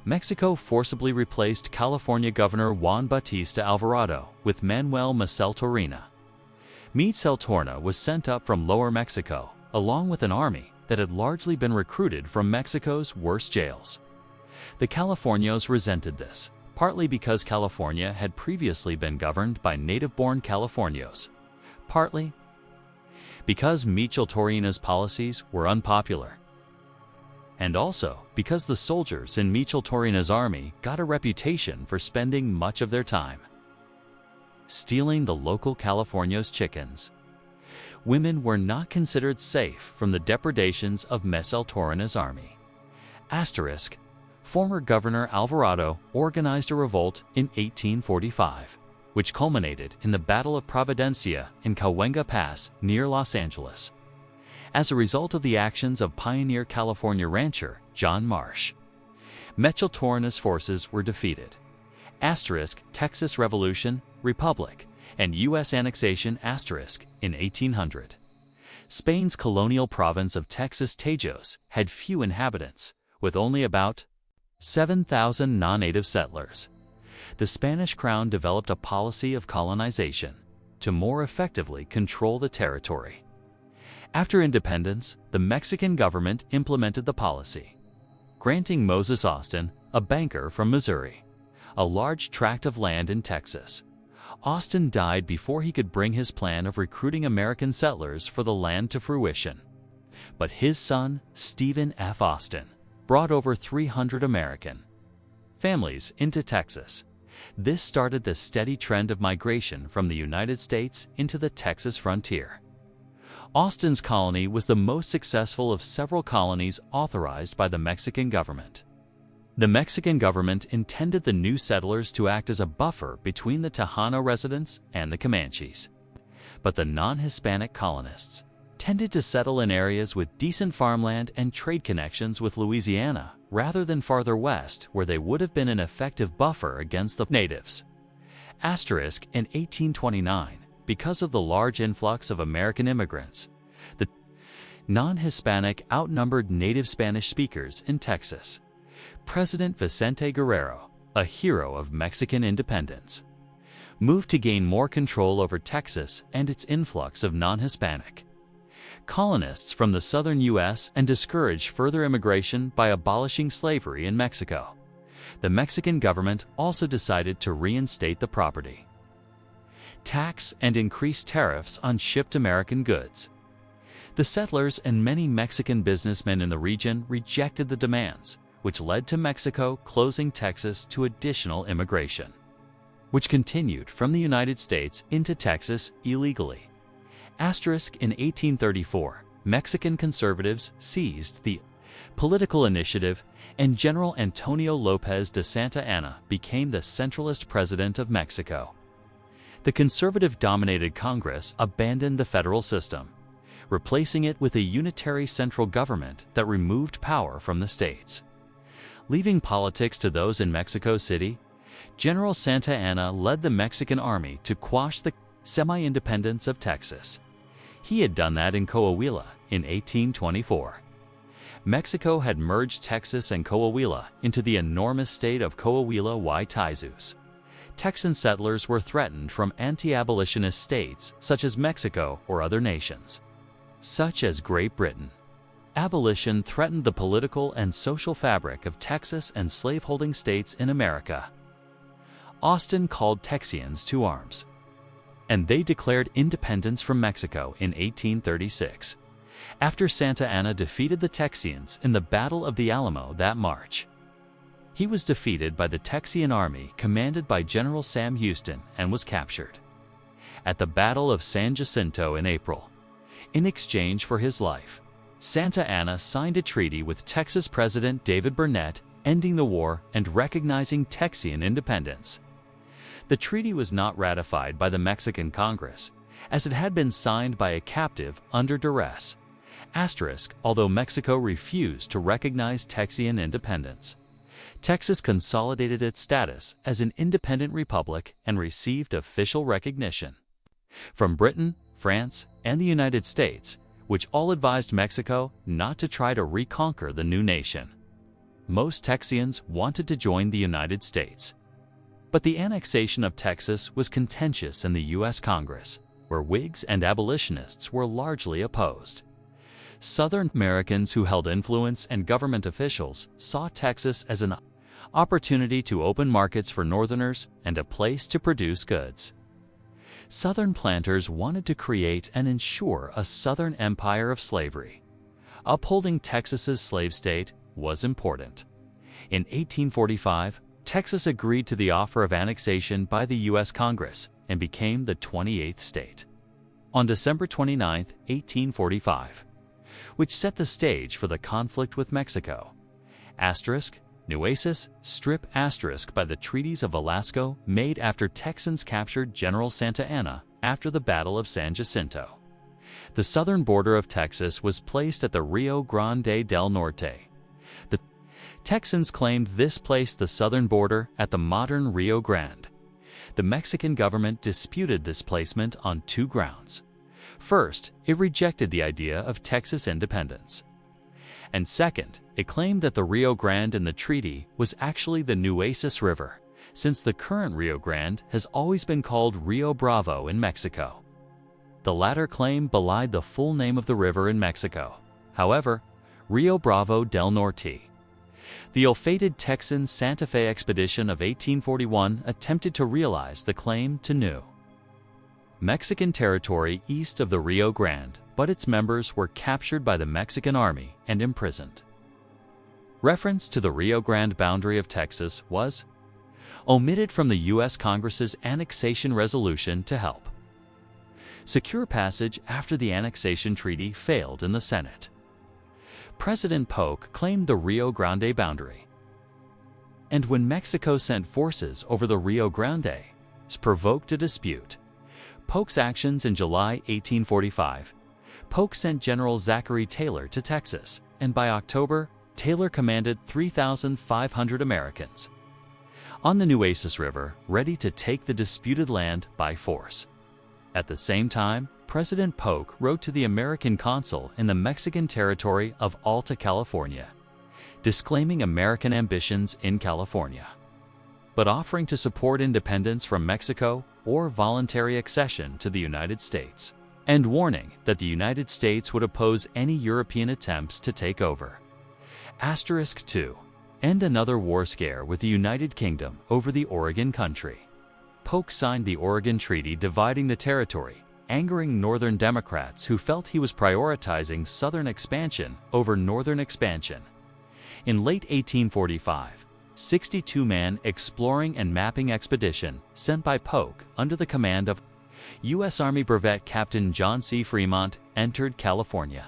Mexico forcibly replaced California Governor Juan Bautista Alvarado with Manuel Torina. Torina was sent up from Lower Mexico, along with an army that had largely been recruited from Mexico's worst jails. The Californios resented this, partly because California had previously been governed by native-born Californios, partly because Torina's policies were unpopular, and also because the soldiers in Torina's army got a reputation for spending much of their time stealing the local Californios' chickens. Women were not considered safe from the depredations of Torina's army. Former Governor Alvarado organized a revolt in 1845, which culminated in the Battle of Providencia in Cahuenga Pass near Los Angeles. As a result of the actions of pioneer California rancher John Marsh, Torina's forces were defeated. Texas Revolution, Republic, and U.S. annexation in 1800. Spain's colonial province of Texas Tejos had few inhabitants, with only about 7,000 non-native settlers. The Spanish crown developed a policy of colonization to more effectively control the territory. After independence, the Mexican government implemented the policy, granting Moses Austin, a banker from Missouri, a large tract of land in Texas. Austin died before he could bring his plan of recruiting American settlers for the land to fruition. But his son, Stephen F. Austin, brought over 300 American families into Texas. This started the steady trend of migration from the United States into the Texas frontier. Austin's colony was the most successful of several colonies authorized by the Mexican government. The Mexican government intended the new settlers to act as a buffer between the Tejano residents and the Comanches. But the non-Hispanic colonists tended to settle in areas with decent farmland and trade connections with Louisiana, rather than farther west where they would have been an effective buffer against the natives. Asterisk in 1829, because of the large influx of American immigrants, the non-Hispanic outnumbered native Spanish speakers in Texas. President Vicente Guerrero, a hero of Mexican independence, moved to gain more control over Texas and its influx of non-Hispanic colonists from the southern U.S. and discourage further immigration by abolishing slavery in Mexico. The Mexican government also decided to reinstate the property tax and increase tariffs on shipped American goods. The settlers and many Mexican businessmen in the region rejected the demands, which led to Mexico closing Texas to additional immigration, which continued from the United States into Texas illegally. Asterisk in 1834, Mexican conservatives seized the political initiative, and General Antonio López de Santa Anna became the centralist president of Mexico. The conservative-dominated Congress abandoned the federal system, replacing it with a unitary central government that removed power from the states. Leaving politics to those in Mexico City, General Santa Anna led the Mexican army to quash the semi-independence of Texas. He had done that in Coahuila in 1824. Mexico had merged Texas and Coahuila into the enormous state of Coahuila y Taizus. Texan settlers were threatened from anti-abolitionist states such as Mexico or other nations, such as Great Britain. Abolition threatened the political and social fabric of Texas and slaveholding states in America. Austin called Texians to arms, and they declared independence from Mexico in 1836, after Santa Anna defeated the Texians in the Battle of the Alamo that March. He was defeated by the Texian army commanded by General Sam Houston and was captured at the Battle of San Jacinto in April. In exchange for his life, Santa Anna signed a treaty with Texas President David Burnett, ending the war and recognizing Texian independence. The treaty was not ratified by the Mexican Congress, as it had been signed by a captive under duress. Asterisk, although Mexico refused to recognize Texian independence, Texas consolidated its status as an independent republic and received official recognition from Britain, France, and the United States, which all advised Mexico not to try to reconquer the new nation. Most Texians wanted to join the United States, but the annexation of Texas was contentious in the U.S. Congress, where Whigs and abolitionists were largely opposed. Southern Americans who held influence and government officials saw Texas as an opportunity to open markets for Northerners and a place to produce goods. Southern planters wanted to create and ensure a Southern empire of slavery. Upholding Texas's slave state was important. In 1845, Texas agreed to the offer of annexation by the U.S. Congress and became the 28th state on December 29, 1845, which set the stage for the conflict with Mexico. Asterisk, Nueces, strip asterisk by the treaties of Velasco made after Texans captured General Santa Anna after the Battle of San Jacinto. The southern border of Texas was placed at the Rio Grande del Norte. The Texans claimed this placed the southern border at the modern Rio Grande. The Mexican government disputed this placement on two grounds. First, it rejected the idea of Texas independence. And second, it claimed that the Rio Grande in the treaty was actually the Nueces River, since the current Rio Grande has always been called Rio Bravo in Mexico. The latter claim belied the full name of the river in Mexico. However, Rio Bravo del Norte. The ill-fated Texan Santa Fe expedition of 1841 attempted to realize the claim to New Mexican territory east of the Rio Grande, but its members were captured by the Mexican army and imprisoned. Reference to the Rio Grande boundary of Texas was omitted from the U.S. Congress's annexation resolution to help secure passage after the annexation treaty failed in the Senate. President Polk claimed the Rio Grande boundary, and when Mexico sent forces over the Rio Grande, provoked a dispute. Polk's actions in July 1845. Polk sent General Zachary Taylor to Texas, and by October, Taylor commanded 3,500 Americans on the Nueces River, ready to take the disputed land by force. At the same time, President Polk wrote to the American consul in the Mexican territory of Alta California, disclaiming American ambitions in California, but offering to support independence from Mexico or voluntary accession to the United States, and warning that the United States would oppose any European attempts to take over. Asterisk 2. End another war scare with the United Kingdom over the Oregon Country. Polk signed the Oregon Treaty dividing the territory, angering Northern Democrats who felt he was prioritizing Southern expansion over Northern expansion. In late 1845, 62-man exploring and mapping expedition sent by Polk under the command of U.S. Army Brevet Captain John C. Fremont entered California.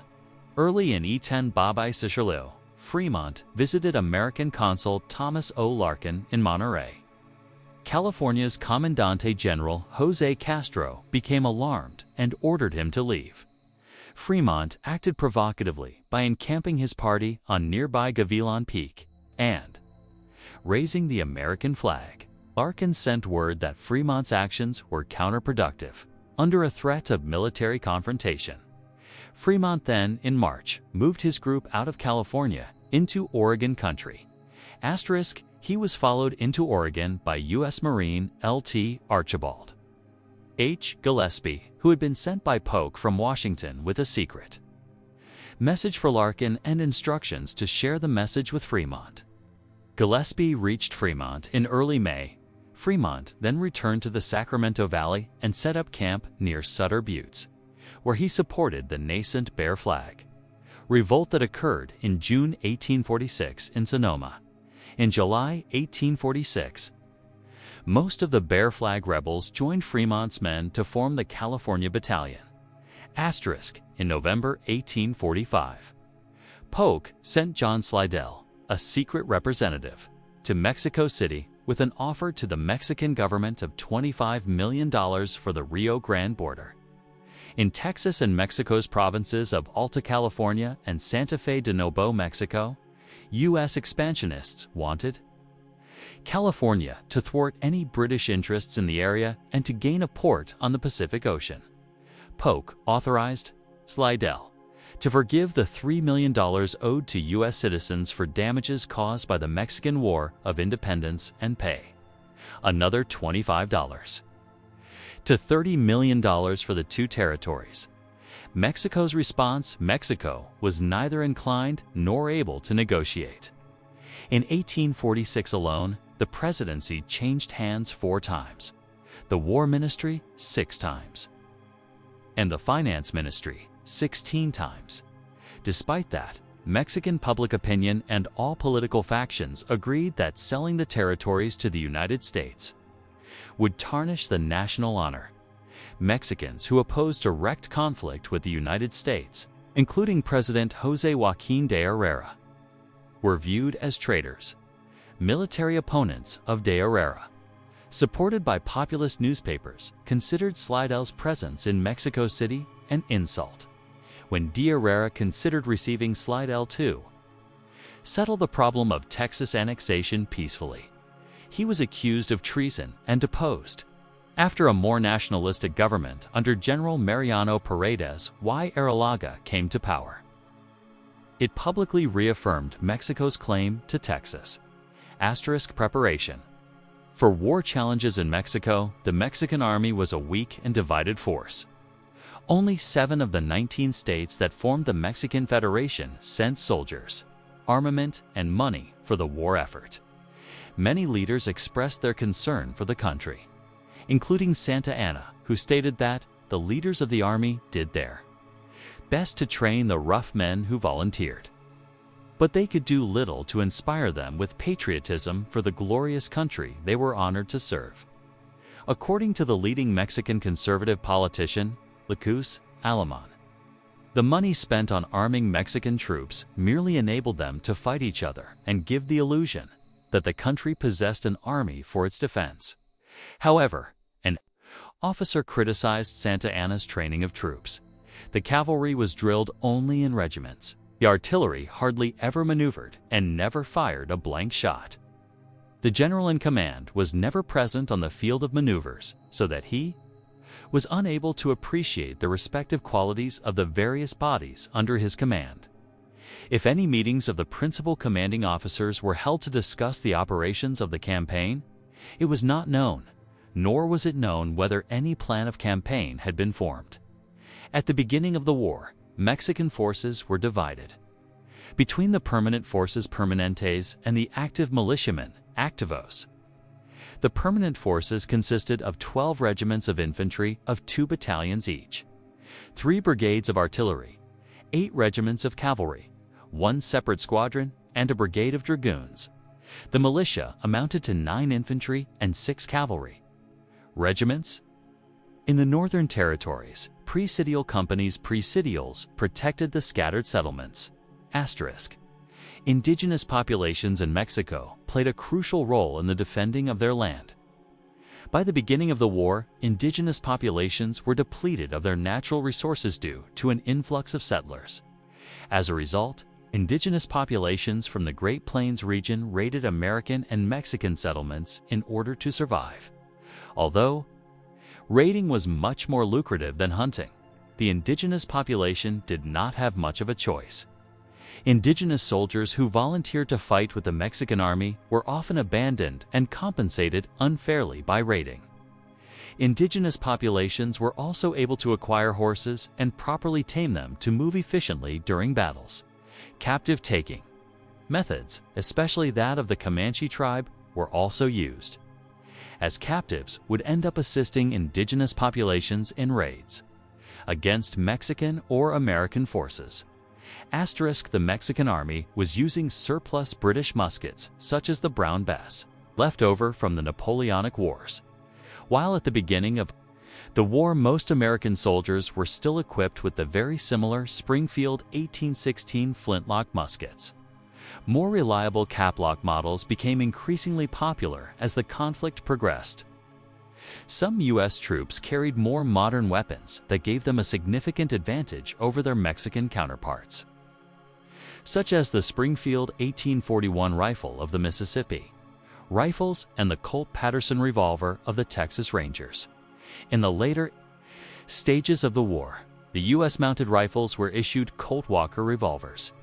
Early in E-10 Babai Sicharleo, Fremont visited American Consul Thomas O. Larkin in Monterey. California's Comandante General Jose Castro became alarmed and ordered him to leave. Fremont acted provocatively by encamping his party on nearby Gavilan Peak and raising the American flag. Larkin sent word that Fremont's actions were counterproductive, under a threat of military confrontation. Fremont then, in March, moved his group out of California into Oregon Country. Asterisk, he was followed into Oregon by U.S. Marine L.T. Archibald H. Gillespie, who had been sent by Polk from Washington with a secret message for Larkin and instructions to share the message with Fremont. Gillespie reached Fremont in early May. Fremont then returned to the Sacramento Valley and set up camp near Sutter Buttes, where he supported the nascent Bear Flag revolt that occurred in June 1846 in Sonoma. In July 1846, most of the Bear Flag rebels joined Fremont's men to form the California Battalion. Asterisk, in November 1845, Polk sent John Slidell, a secret representative, to Mexico City with an offer to the Mexican government of $25 million for the Rio Grande border. In Texas and Mexico's provinces of Alta California and Santa Fe de Nuevo Mexico, U.S. expansionists wanted California to thwart any British interests in the area and to gain a port on the Pacific Ocean. Polk authorized Slidell to forgive the $3 million owed to U.S. citizens for damages caused by the Mexican War of Independence and pay another $25 to $30 million for the two territories. Mexico's response: Mexico was neither inclined nor able to negotiate. In 1846 alone, the presidency changed hands 4 times, the War Ministry 6 times, and the Finance Ministry 16 times. Despite that, Mexican public opinion and all political factions agreed that selling the territories to the United States would tarnish the national honor. Mexicans who opposed direct conflict with the United States, including President José Joaquín de Herrera, were viewed as traitors. Military opponents of de Herrera, supported by populist newspapers, considered Slidell's presence in Mexico City an insult. When de Herrera considered receiving Slidell to settle the problem of Texas annexation peacefully, he was accused of treason and deposed. After a more nationalistic government under General Mariano Paredes y Arrillaga came to power, it publicly reaffirmed Mexico's claim to Texas. Asterisk, preparation for war challenges in Mexico. The Mexican army was a weak and divided force. Only 7 of the 19 states that formed the Mexican Federation sent soldiers, armament, and money for the war effort. Many leaders expressed their concern for the country, including Santa Anna, who stated that the leaders of the army did their best to train the rough men who volunteered, but they could do little to inspire them with patriotism for the glorious country they were honored to serve. According to the leading Mexican conservative politician, Jesús Alemán, the money spent on arming Mexican troops merely enabled them to fight each other and give the illusion that the country possessed an army for its defense. However, an officer criticized Santa Anna's training of troops. The cavalry was drilled only in regiments. The artillery hardly ever maneuvered and never fired a blank shot. The general in command was never present on the field of maneuvers, so that he was unable to appreciate the respective qualities of the various bodies under his command. If any meetings of the principal commanding officers were held to discuss the operations of the campaign, it was not known, nor was it known whether any plan of campaign had been formed. At the beginning of the war, Mexican forces were divided between the permanent forces permanentes and the active militiamen, activos. The permanent forces consisted of 12 regiments of infantry of 2 battalions each, 3 brigades of artillery, 8 regiments of cavalry, 1 separate squadron, and a brigade of dragoons. The militia amounted to 9 infantry and 6 cavalry regiments. In the northern territories, presidial companies presidials protected the scattered settlements. Indigenous populations in Mexico played a crucial role in the defending of their land. By the beginning of the war, indigenous populations were depleted of their natural resources due to an influx of settlers. As a result, indigenous populations from the Great Plains region raided American and Mexican settlements in order to survive. Although raiding was much more lucrative than hunting, the indigenous population did not have much of a choice. Indigenous soldiers who volunteered to fight with the Mexican army were often abandoned and compensated unfairly by raiding. Indigenous populations were also able to acquire horses and properly tame them to move efficiently during battles. Captive taking methods, especially that of the Comanche tribe, were also used, as captives would end up assisting indigenous populations in raids against Mexican or American forces. The Mexican army was using surplus British muskets such as the Brown Bess, left over from the Napoleonic Wars. While at the beginning of the war most American soldiers were still equipped with the very similar Springfield 1816 flintlock muskets. More reliable caplock models became increasingly popular as the conflict progressed. Some U.S. troops carried more modern weapons that gave them a significant advantage over their Mexican counterparts, such as the Springfield 1841 rifle of the Mississippi Rifles and the Colt Patterson revolver of the Texas Rangers. In the later stages of the war, the U.S. mounted rifles were issued Colt Walker revolvers,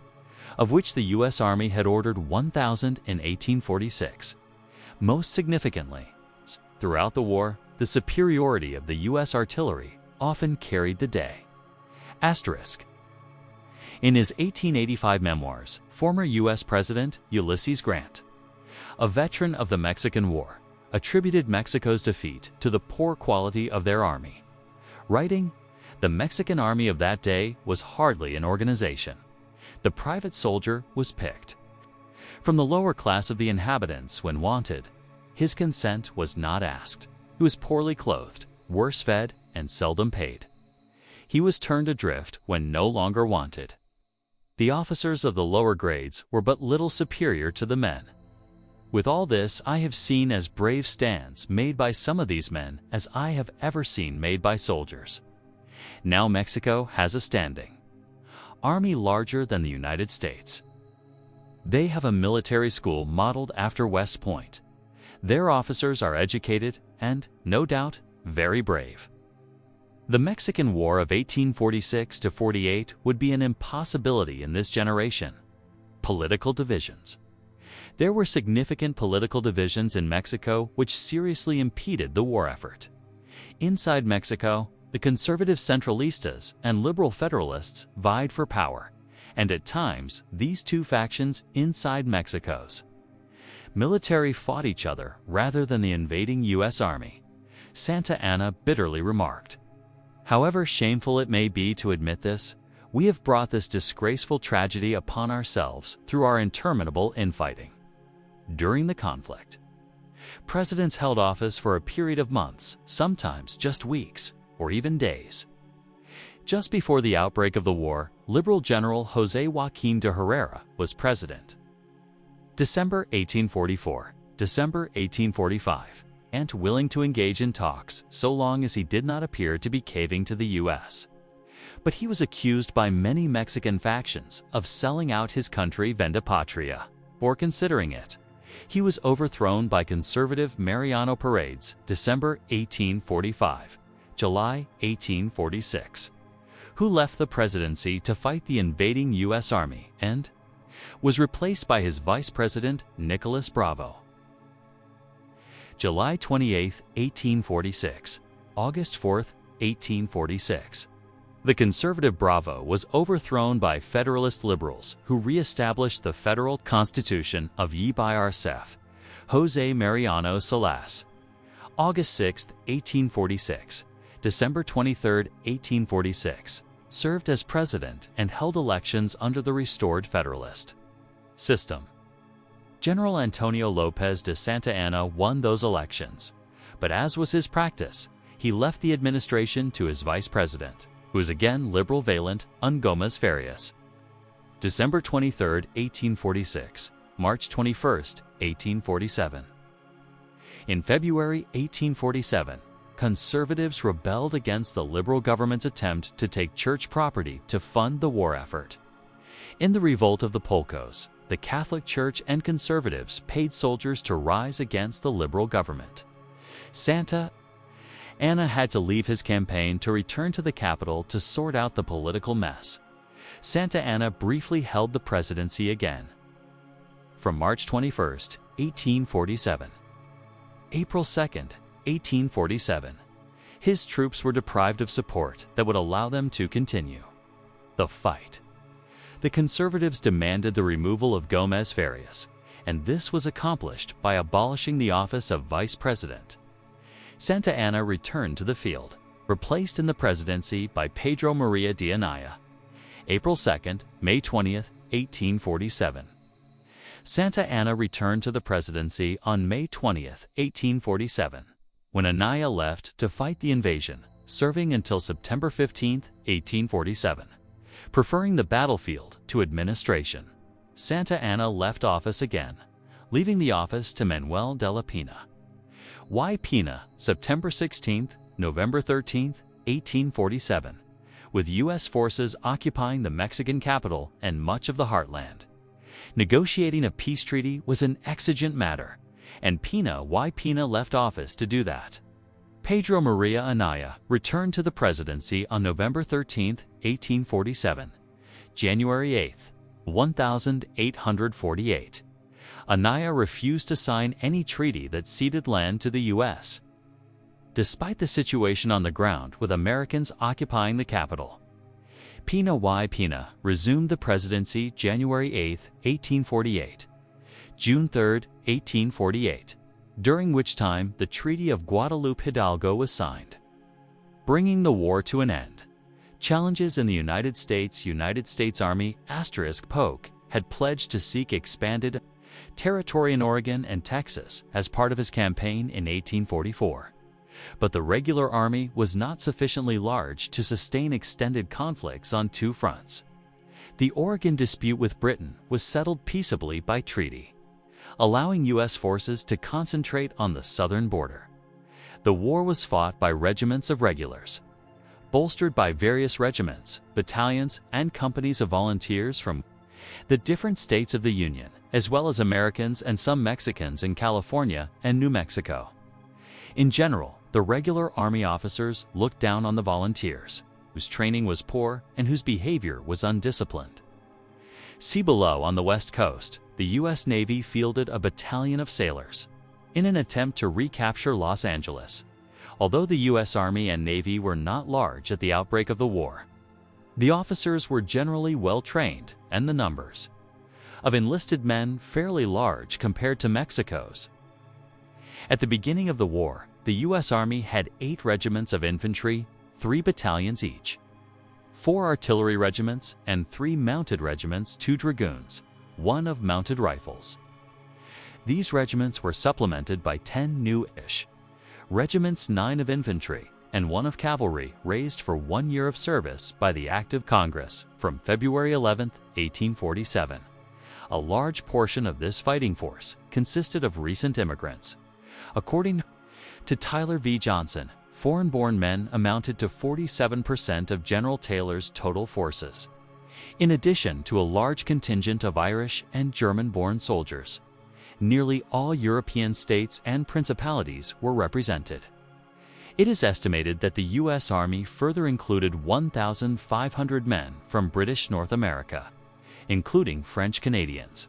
of which the U.S. Army had ordered 1,000 in 1846. Most significantly, throughout the war, the superiority of the U.S. artillery often carried the day. In his 1885 memoirs, former U.S. President Ulysses Grant, a veteran of the Mexican War, attributed Mexico's defeat to the poor quality of their army, writing, "The Mexican army of that day was hardly an organization. The private soldier was picked from the lower class of the inhabitants when wanted. His consent was not asked. He was poorly clothed, worse fed, and seldom paid. He was turned adrift when no longer wanted. The officers of the lower grades were but little superior to the men. With all this, I have seen as brave stands made by some of these men as I have ever seen made by soldiers. Now Mexico has a standing army larger than the United States. They have a military school modeled after West Point. Their officers are educated and, no doubt, very brave." The Mexican War of 1846 to 48 would be an impossibility in this generation. Political divisions. There were significant political divisions in Mexico which seriously impeded the war effort. Inside Mexico, The conservative Centralistas and liberal Federalists vied for power, and at times these two factions inside Mexico's military fought each other rather than the invading U.S. Army, Santa Anna bitterly remarked. However shameful it may be to admit this, we have brought this disgraceful tragedy upon ourselves through our interminable infighting. During the conflict, presidents held office for a period of months, sometimes just weeks, or even days. Just before the outbreak of the war, Liberal General José Joaquín de Herrera was president. December 1844, December 1845, and willing to engage in talks so long as he did not appear to be caving to the U.S. But he was accused by many Mexican factions of selling out his country venda patria, or considering it. He was overthrown by conservative Mariano Paredes, December 1845, July 1846, who left the presidency to fight the invading U.S. Army and was replaced by his vice president, Nicolas Bravo. July 28, 1846, August 4, 1846. The conservative Bravo was overthrown by Federalist liberals who re-established the federal constitution of Ybarcef, José Mariano Salas. August 6, 1846, December 23, 1846, served as president and held elections under the restored Federalist system. General Antonio López de Santa Anna won those elections, but as was his practice, he left the administration to his vice president, who was again liberal Valent Gómez Farias. December 23, 1846, March 21, 1847. In February 1847, conservatives rebelled against the liberal government's attempt to take church property to fund the war effort. In the Revolt of the Polcos, the Catholic Church and conservatives paid soldiers to rise against the liberal government. Santa Anna had to leave his campaign to return to the capital to sort out the political mess. Santa Anna briefly held the presidency again. From March 21, 1847, April 2, 1847, his troops were deprived of support that would allow them to continue the fight. The conservatives demanded the removal of Gómez Farias, and this was accomplished by abolishing the office of vice president. Santa Anna returned to the field, replaced in the presidency by Pedro María de Anaya. April 2, May 20, 1847. Santa Anna returned to the presidency on May 20, 1847, when Anaya left to fight the invasion, serving until September 15, 1847. Preferring the battlefield to administration, Santa Anna left office again, leaving the office to Manuel de la Pina. Y. Pina, September 16, November 13, 1847, with U.S. forces occupying the Mexican capital and much of the heartland. Negotiating a peace treaty was an exigent matter, and Pina left office to do that. Pedro María Anaya returned to the presidency on November 13, 1847, January 8, 1848. Anaya refused to sign any treaty that ceded land to the U.S. Despite the situation on the ground with Americans occupying the capital, Pina resumed the presidency January 8, 1848, June 3, 1848, during which time the Treaty of Guadalupe Hidalgo was signed, bringing the war to an end. Challenges in the United States Army *Polk had pledged to seek expanded territory in Oregon and Texas as part of his campaign in 1844. But the regular army was not sufficiently large to sustain extended conflicts on two fronts. The Oregon dispute with Britain was settled peaceably by treaty, allowing U.S. forces to concentrate on the southern border. The war was fought by regiments of regulars, bolstered by various regiments, battalions, and companies of volunteers from the different states of the Union, as well as Americans and some Mexicans in California and New Mexico. In general, the regular Army officers looked down on the volunteers, whose training was poor and whose behavior was undisciplined. See below. On the West Coast, the U.S. Navy fielded a battalion of sailors in an attempt to recapture Los Angeles, Although the U.S. Army and Navy were not large at the outbreak of the war, the officers were generally well trained, and the numbers of enlisted men fairly large compared to Mexico's. At the beginning of the war, the U.S. Army had 8 regiments of infantry, 3 battalions each, 4 artillery regiments, and 3 mounted regiments, 2 dragoons, 1 of mounted rifles. These regiments were supplemented by 10 new-ish regiments, 9 of infantry, and 1 of cavalry, raised for 1 year of service by the Act of Congress from February 11, 1847. A large portion of this fighting force consisted of recent immigrants. According to Tyler V. Johnson, foreign-born men amounted to 47% of General Taylor's total forces, in addition to a large contingent of Irish and German-born soldiers. Nearly all European states and principalities were represented. It is estimated that the U.S. Army further included 1,500 men from British North America, including French Canadians,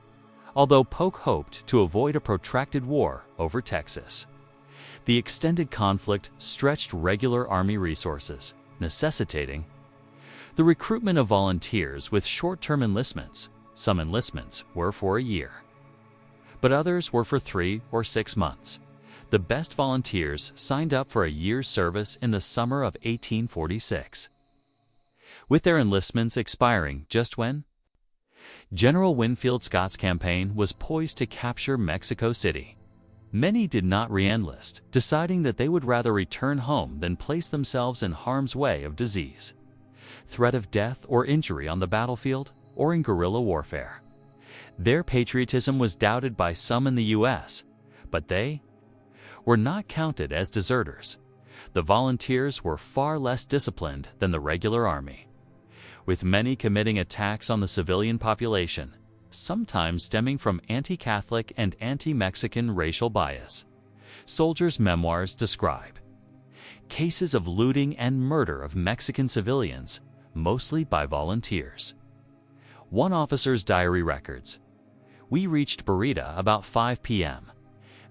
although Polk hoped to avoid a protracted war over Texas. The extended conflict stretched regular Army resources, necessitating the recruitment of volunteers with short-term enlistments. Some enlistments were for a year, but others were for 3 or 6 months. The best volunteers signed up for a year's service in the summer of 1846, with their enlistments expiring just when General Winfield Scott's campaign was poised to capture Mexico City. Many did not re-enlist, deciding that they would rather return home than place themselves in harm's way of disease, threat of death or injury on the battlefield, or in guerrilla warfare. Their patriotism was doubted by some in the U.S., but they were not counted as deserters. The volunteers were far less disciplined than the regular army, with many committing attacks on the civilian population, sometimes stemming from anti-Catholic and anti-Mexican racial bias. Soldiers' memoirs describe cases of looting and murder of Mexican civilians, mostly by volunteers. One officer's diary records, "We reached Barita about 5 p.m.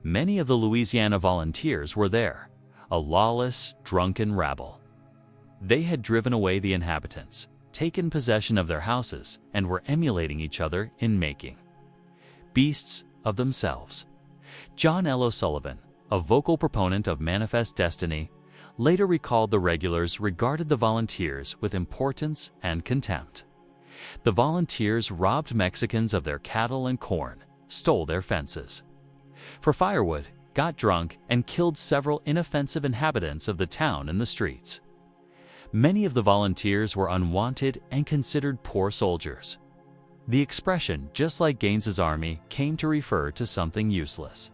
Many of the Louisiana volunteers were there, a lawless, drunken rabble. They had driven away the inhabitants, taken possession of their houses, and were emulating each other in making beasts of themselves." John L. O'Sullivan, a vocal proponent of Manifest Destiny, later recalled the regulars regarded the volunteers with importance and contempt. The volunteers robbed Mexicans of their cattle and corn, stole their fences for firewood, got drunk, and killed several inoffensive inhabitants of the town in the streets. Many of the volunteers were unwanted and considered poor soldiers. The expression, just like Gaines's army, came to refer to something useless.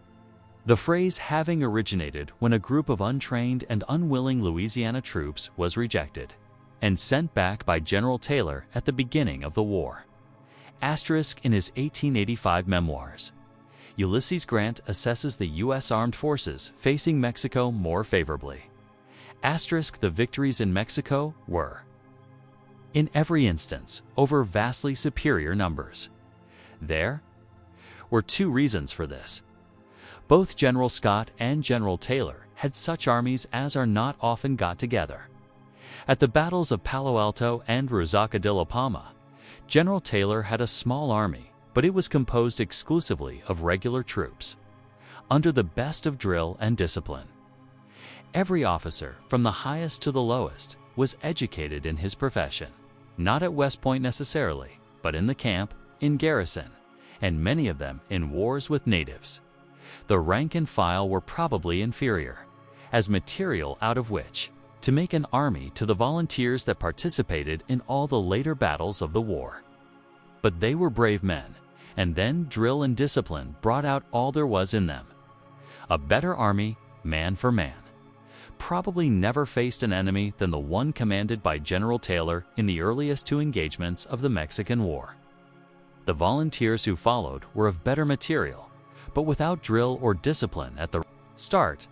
The phrase having originated when a group of untrained and unwilling Louisiana troops was rejected and sent back by General Taylor at the beginning of the war. Asterisk in his 1885 memoirs, Ulysses Grant assesses the U.S. armed forces facing Mexico more favorably. Asterisk the victories in Mexico were, in every instance, over vastly superior numbers. There were 2 reasons for this. Both General Scott and General Taylor had such armies as are not often got together. At the battles of Palo Alto and Ruzaca de la Palma, General Taylor had a small army, but it was composed exclusively of regular troops, under the best of drill and discipline. Every officer, from the highest to the lowest, was educated in his profession, not at West Point necessarily, but in the camp, in garrison, and many of them in wars with natives. The rank and file were probably inferior, as material out of which to make an army to the volunteers that participated in all the later battles of the war. But they were brave men, and then drill and discipline brought out all there was in them. A better army, man for man, probably never faced an enemy than the one commanded by General Taylor in the earliest 2 engagements of the Mexican War. The volunteers who followed were of better material, but without drill or discipline at the start.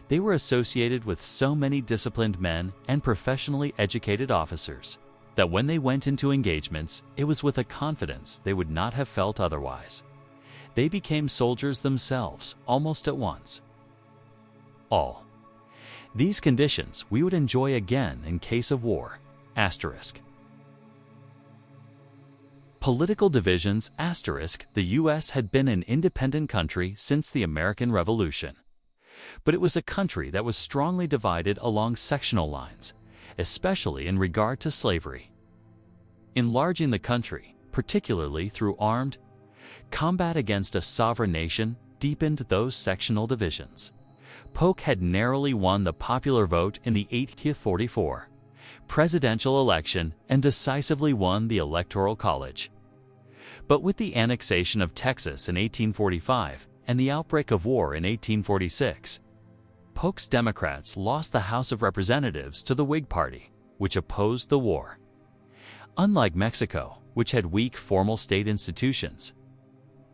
They were associated with so many disciplined men and professionally educated officers that when they went into engagements, it was with a confidence they would not have felt otherwise. They became soldiers themselves almost at once. All These conditions we would enjoy again in case of war. Asterisk. Political divisions. Asterisk. The U.S. had been an independent country since the American Revolution. But it was a country that was strongly divided along sectional lines, especially in regard to slavery. Enlarging the country, particularly through armed combat against a sovereign nation, deepened those sectional divisions. Polk had narrowly won the popular vote in the 1844 presidential election and decisively won the Electoral College. But with the annexation of Texas in 1845 and the outbreak of war in 1846, Polk's Democrats lost the House of Representatives to the Whig Party, which opposed the war. Unlike Mexico, which had weak formal state institutions,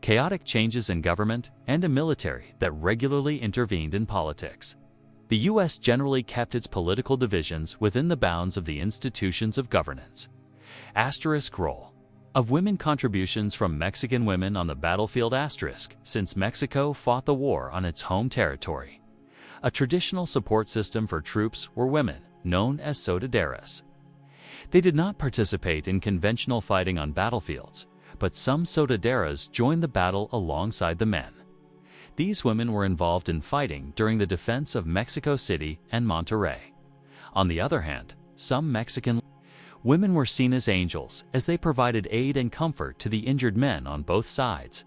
chaotic changes in government, and a military that regularly intervened in politics, the U.S. generally kept its political divisions within the bounds of the institutions of governance. Asterisk. Role of women. Contributions from Mexican women on the battlefield. Asterisk. Since Mexico fought the war on its home territory, a traditional support system for troops were women, known as soldaderas. They did not participate in conventional fighting on battlefields, but some soldaderas joined the battle alongside the men. These women were involved in fighting during the defense of Mexico City and Monterrey. On the other hand, some Mexican women were seen as angels as they provided aid and comfort to the injured men on both sides.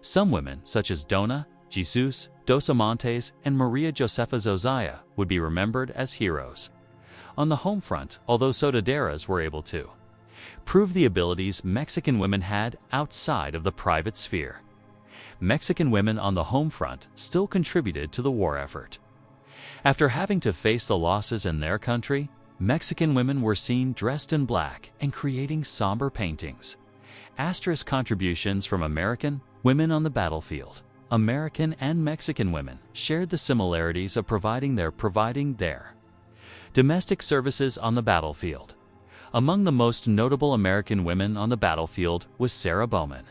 Some women, such as Dona Jesus dos Amantes and Maria Josefa Zozaya, would be remembered as heroes. On the home front, although soldaderas were able to prove the abilities Mexican women had outside of the private sphere, Mexican women on the home front still contributed to the war effort. After having to face the losses in their country, Mexican women were seen dressed in black and creating somber paintings. Asterisk. Contributions from American women on the battlefield. American and Mexican women shared the similarities of providing their domestic services on the battlefield. Among the most notable American women on the battlefield was Sarah Bowman.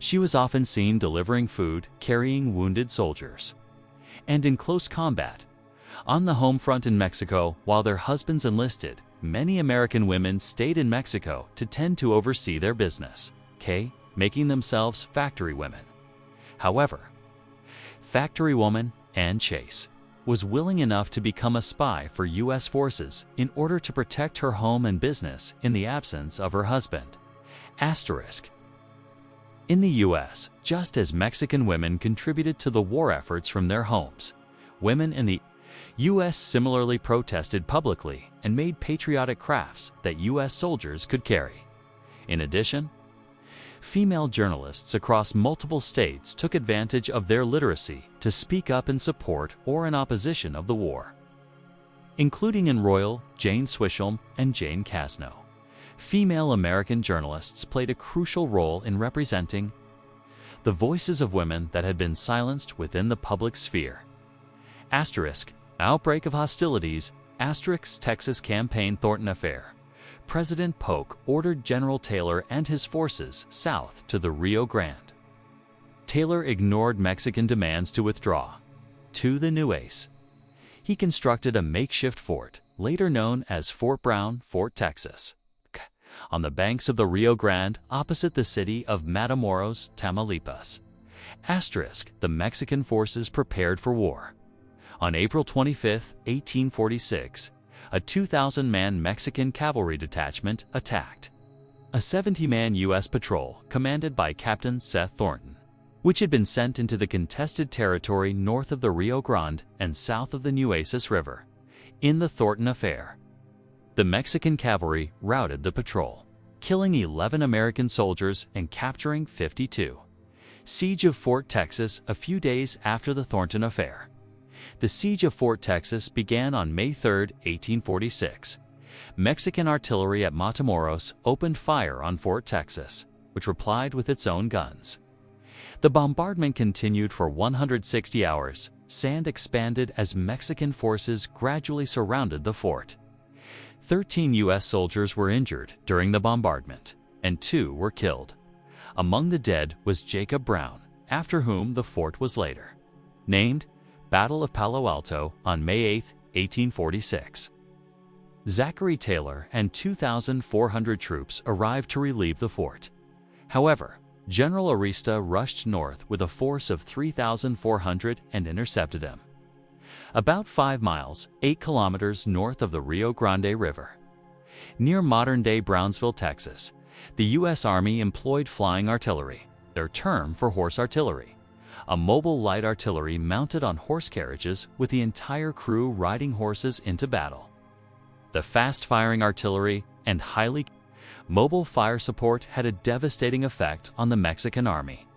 She was often seen delivering food, carrying wounded soldiers, and in close combat. On the home front in Mexico, while their husbands enlisted, many American women stayed in Mexico to tend to oversee their business, making themselves factory women. However, factory woman Ann Chase was willing enough to become a spy for U.S. forces in order to protect her home and business in the absence of her husband. Asterisk. In the U.S., just as Mexican women contributed to the war efforts from their homes, women in the U.S. similarly protested publicly and made patriotic crafts that U.S. soldiers could carry. In addition, female journalists across multiple states took advantage of their literacy to speak up in support or in opposition of the war, including in Royal, Jane Swishelm, and Jane Casno. Female American journalists played a crucial role in representing the voices of women that had been silenced within the public sphere. Asterisk. Outbreak of hostilities. Asterisk. Texas Campaign. Thornton Affair. President Polk ordered General Taylor and his forces south to the Rio Grande. Taylor ignored Mexican demands to withdraw to the Nueces. He constructed a makeshift fort, later known as Fort Brown, Fort Texas, on the banks of the Rio Grande opposite the city of Matamoros, Tamaulipas. Asterisk. The Mexican forces prepared for war. On April 25, 1846, a 2,000-man Mexican cavalry detachment attacked a 70-man U.S. patrol commanded by Captain Seth Thornton, which had been sent into the contested territory north of the Rio Grande and south of the Nueces River. In the Thornton Affair, the Mexican cavalry routed the patrol, killing 11 American soldiers and capturing 52. Siege of Fort Texas. A few days after the Thornton Affair, the Siege of Fort Texas began on May 3, 1846. Mexican artillery at Matamoros opened fire on Fort Texas, which replied with its own guns. The bombardment continued for 160 hours. Sand expanded as Mexican forces gradually surrounded the fort. 13 U.S. soldiers were injured during the bombardment, and 2 were killed. Among the dead was Jacob Brown, after whom the fort was later named. Battle of Palo Alto on May 8, 1846. Zachary Taylor and 2,400 troops arrived to relieve the fort. However, General Arista rushed north with a force of 3,400 and intercepted him. About 5 miles, 8 kilometers north of the Rio Grande River, near modern-day Brownsville, Texas, the U.S. Army employed flying artillery, their term for horse artillery, a mobile light artillery mounted on horse carriages with the entire crew riding horses into battle. The fast-firing artillery and highly mobile fire support had a devastating effect on the Mexican army.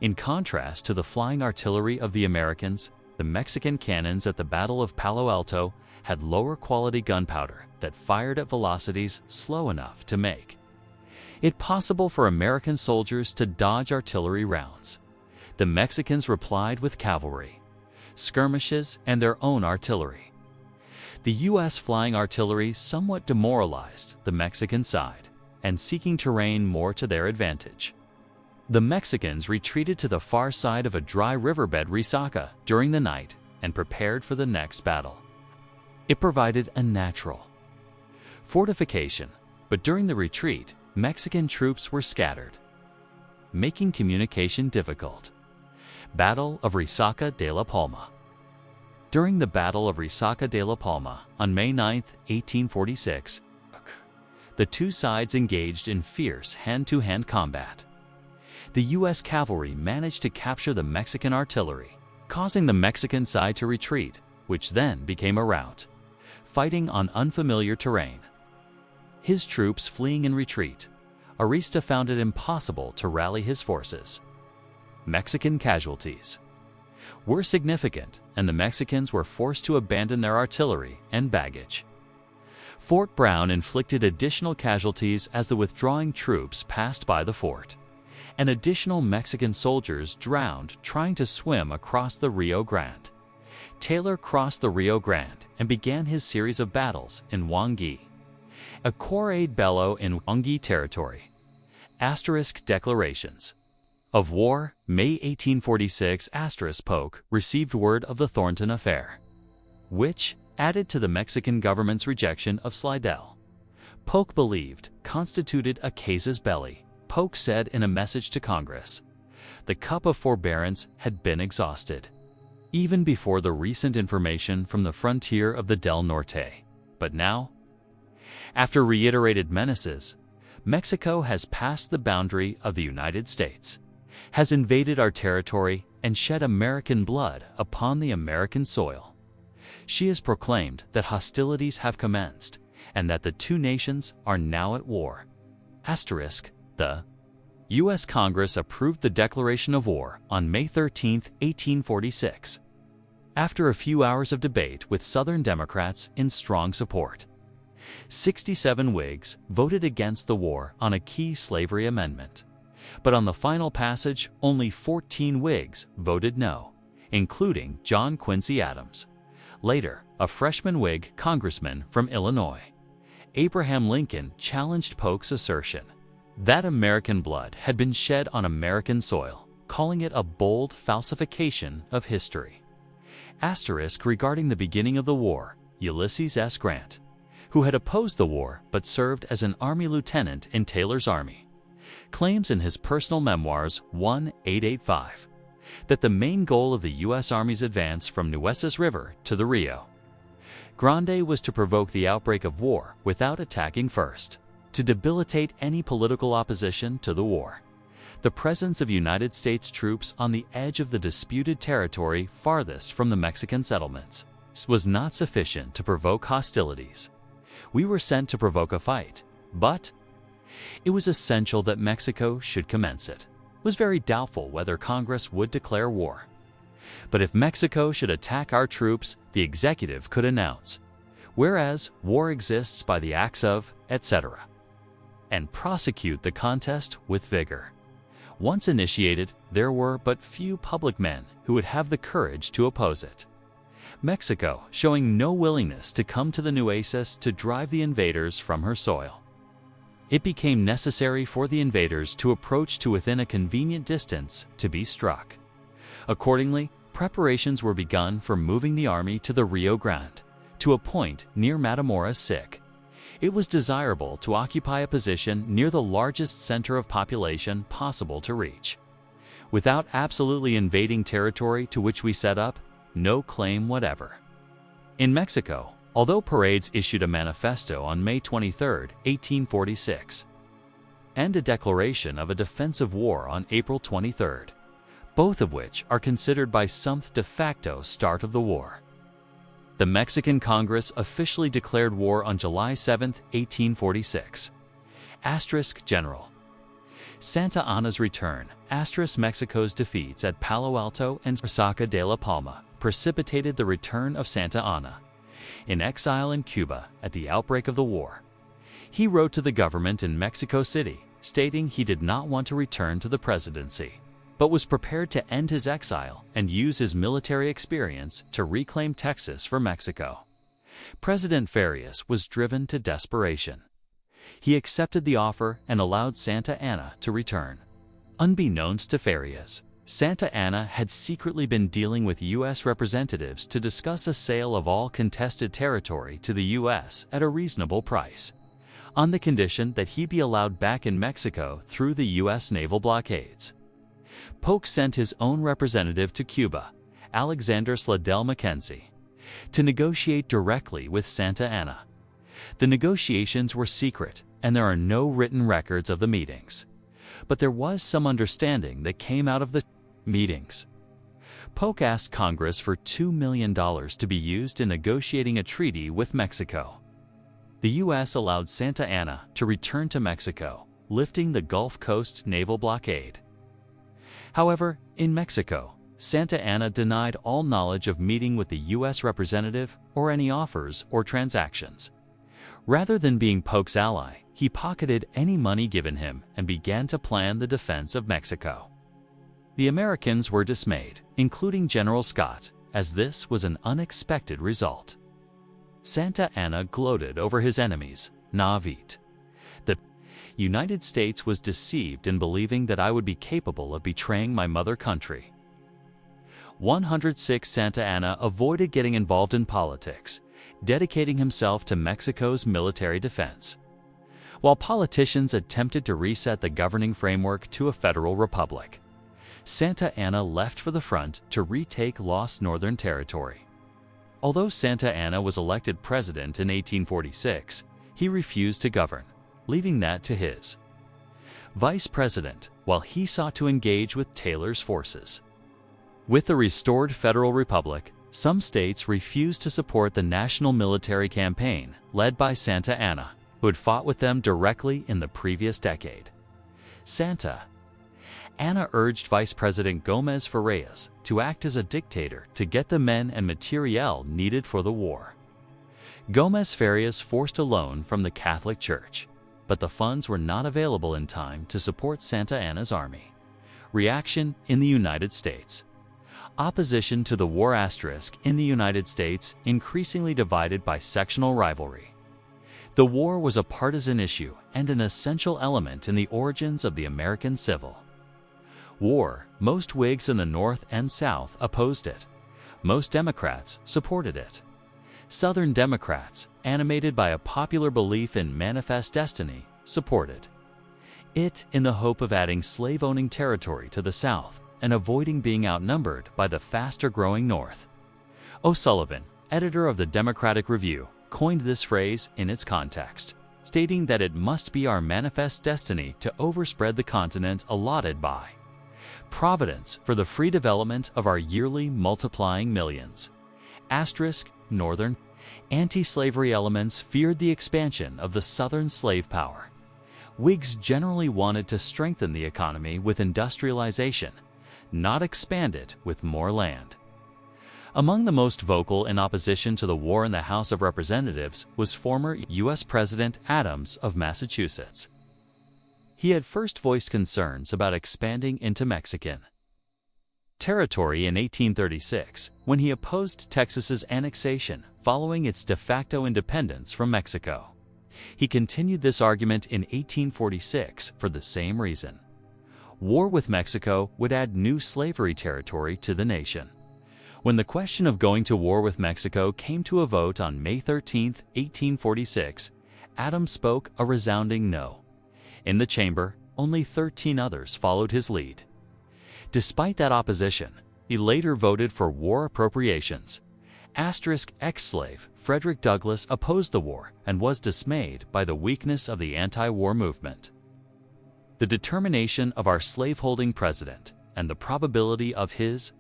In contrast to the flying artillery of the Americans, the Mexican cannons at the Battle of Palo Alto had lower quality gunpowder that fired at velocities slow enough to make it possible for American soldiers to dodge artillery rounds. The Mexicans replied with cavalry, skirmishes, and their own artillery. The U.S. flying artillery somewhat demoralized the Mexican side, and seeking terrain more to their advantage. The Mexicans retreated to the far side of a dry riverbed Resaca during the night and prepared for the next battle. It provided a natural fortification, but during the retreat, Mexican troops were scattered, making communication difficult. Battle of Resaca de la Palma. During the Battle of Resaca de la Palma on May 9, 1846, the two sides engaged in fierce hand-to-hand combat. The U.S. cavalry managed to capture the Mexican artillery, causing the Mexican side to retreat, which then became a rout, fighting on unfamiliar terrain. His troops fleeing in retreat, Arista found it impossible to rally his forces. Mexican casualties were significant, and the Mexicans were forced to abandon their artillery and baggage. Fort Brown inflicted additional casualties as the withdrawing troops passed by the fort, and additional Mexican soldiers drowned trying to swim across the Rio Grande. Taylor crossed the Rio Grande and began his series of battles in Wangui, a corps bello in Wangui territory. Asterisk declarations of war, May 1846 * Polk received word of the Thornton affair, which, added to the Mexican government's rejection of Slidell, Polk believed constituted a casus belli. Polk said in a message to Congress, the cup of forbearance had been exhausted, even before the recent information from the frontier of the Del Norte. But now, after reiterated menaces, Mexico has passed the boundary of the United States, has invaded our territory, and shed American blood upon the American soil. She has proclaimed that hostilities have commenced, and that the two nations are now at war. Asterisk, the U.S. Congress approved the declaration of war on May 13, 1846, after a few hours of debate with Southern Democrats in strong support. 67 Whigs voted against the war on a key slavery amendment, but on the final passage, only 14 Whigs voted no, including John Quincy Adams, later a freshman Whig congressman from Illinois. Abraham Lincoln challenged Polk's assertion that American blood had been shed on American soil, calling it a bold falsification of history. Asterisk regarding the beginning of the war, Ulysses S. Grant, who had opposed the war but served as an Army lieutenant in Taylor's army, claims in his personal memoirs 1885 that the main goal of the U.S. Army's advance from Nueces River to the Rio Grande was to provoke the outbreak of war without attacking first, to debilitate any political opposition to the war. The presence of United States troops on the edge of the disputed territory farthest from the Mexican settlements was not sufficient to provoke hostilities. We were sent to provoke a fight, but it was essential that Mexico should commence it. It was very doubtful whether Congress would declare war. But if Mexico should attack our troops, the executive could announce, whereas war exists by the acts of, etc., and prosecute the contest with vigor. Once initiated, there were but few public men who would have the courage to oppose it. Mexico showing no willingness to come to the Nueces to drive the invaders from her soil. It became necessary for the invaders to approach to within a convenient distance to be struck. Accordingly, Preparations were begun for moving the army to the Rio Grande, to a point near Matamoros. It was desirable to occupy a position near the largest center of population possible to reach. Without absolutely invading territory to which we set up, no claim whatever. In Mexico, although Paredes issued a manifesto on May 23, 1846, and a declaration of a defensive war on April 23, both of which are considered by some de facto start of the war. The Mexican Congress officially declared war on July 7, 1846. General Santa Anna's return, Mexico's defeats at Palo Alto and Resaca de la Palma precipitated the return of Santa Anna, in exile in Cuba at the outbreak of the war. He wrote to the government in Mexico City, stating he did not want to return to the presidency, but was prepared to end his exile and use his military experience to reclaim Texas for Mexico. President Farias was driven to desperation. He accepted the offer and allowed Santa Anna to return. Unbeknownst to Farias, Santa Anna had secretly been dealing with U.S. representatives to discuss a sale of all contested territory to the U.S. at a reasonable price, on the condition that he be allowed back in Mexico through the U.S. naval blockades. Polk sent his own representative to Cuba, Alexander Slidell Mackenzie, to negotiate directly with Santa Anna. The negotiations were secret, and there are no written records of the meetings. But there was some understanding that came out of the meetings. Polk asked Congress for $2 million to be used in negotiating a treaty with Mexico. The U.S. allowed Santa Anna to return to Mexico, lifting the Gulf Coast naval blockade. However, in Mexico, Santa Anna denied all knowledge of meeting with the U.S. representative or any offers or transactions. Rather than being Polk's ally, he pocketed any money given him and began to plan the defense of Mexico. The Americans were dismayed, including General Scott, as this was an unexpected result. Santa Anna gloated over his enemies, Navit. The United States was deceived in believing that I would be capable of betraying my mother country. 106 Santa Anna avoided getting involved in politics, dedicating himself to Mexico's military defense. While politicians attempted to reset the governing framework to a federal republic, Santa Anna left for the front to retake lost northern territory. Although Santa Anna was elected president in 1846, he refused to govern, leaving that to his vice president, while he sought to engage with Taylor's forces. With the restored federal republic, some states refused to support the national military campaign led by Santa Anna, who had fought with them directly in the previous decade. Santa Anna urged Vice President Gómez Farías to act as a dictator to get the men and materiel needed for the war. Gómez Farías forced a loan from the Catholic Church, but the funds were not available in time to support Santa Anna's army. Reaction in the United States. Opposition to the war in the United States increasingly divided by sectional rivalry. The war was a partisan issue and an essential element in the origins of the American Civil War. Most Whigs in the North and South opposed it. Most Democrats supported it. Southern Democrats, animated by a popular belief in manifest destiny, supported it in the hope of adding slave-owning territory to the South and avoiding being outnumbered by the faster-growing North. O'Sullivan, editor of the Democratic Review, coined this phrase in its context, stating that it must be our manifest destiny to overspread the continent allotted by Providence for the free development of our yearly multiplying millions. Northern anti-slavery elements feared the expansion of the Southern slave power. Whigs generally wanted to strengthen the economy with industrialization, not expand it with more land. Among the most vocal in opposition to the war in the House of Representatives was former U.S. President Adams of Massachusetts. He had first voiced concerns about expanding into Mexican territory in 1836, when he opposed Texas's annexation following its de facto independence from Mexico. He continued this argument in 1846 for the same reason. War with Mexico would add new slavery territory to the nation. When the question of going to war with Mexico came to a vote on May 13, 1846, Adams spoke a resounding no. In the chamber, only 13 others followed his lead. Despite that opposition, he later voted for war appropriations. Ex-slave Frederick Douglass opposed the war and was dismayed by the weakness of the anti-war movement. The determination of our slaveholding president and the probability of his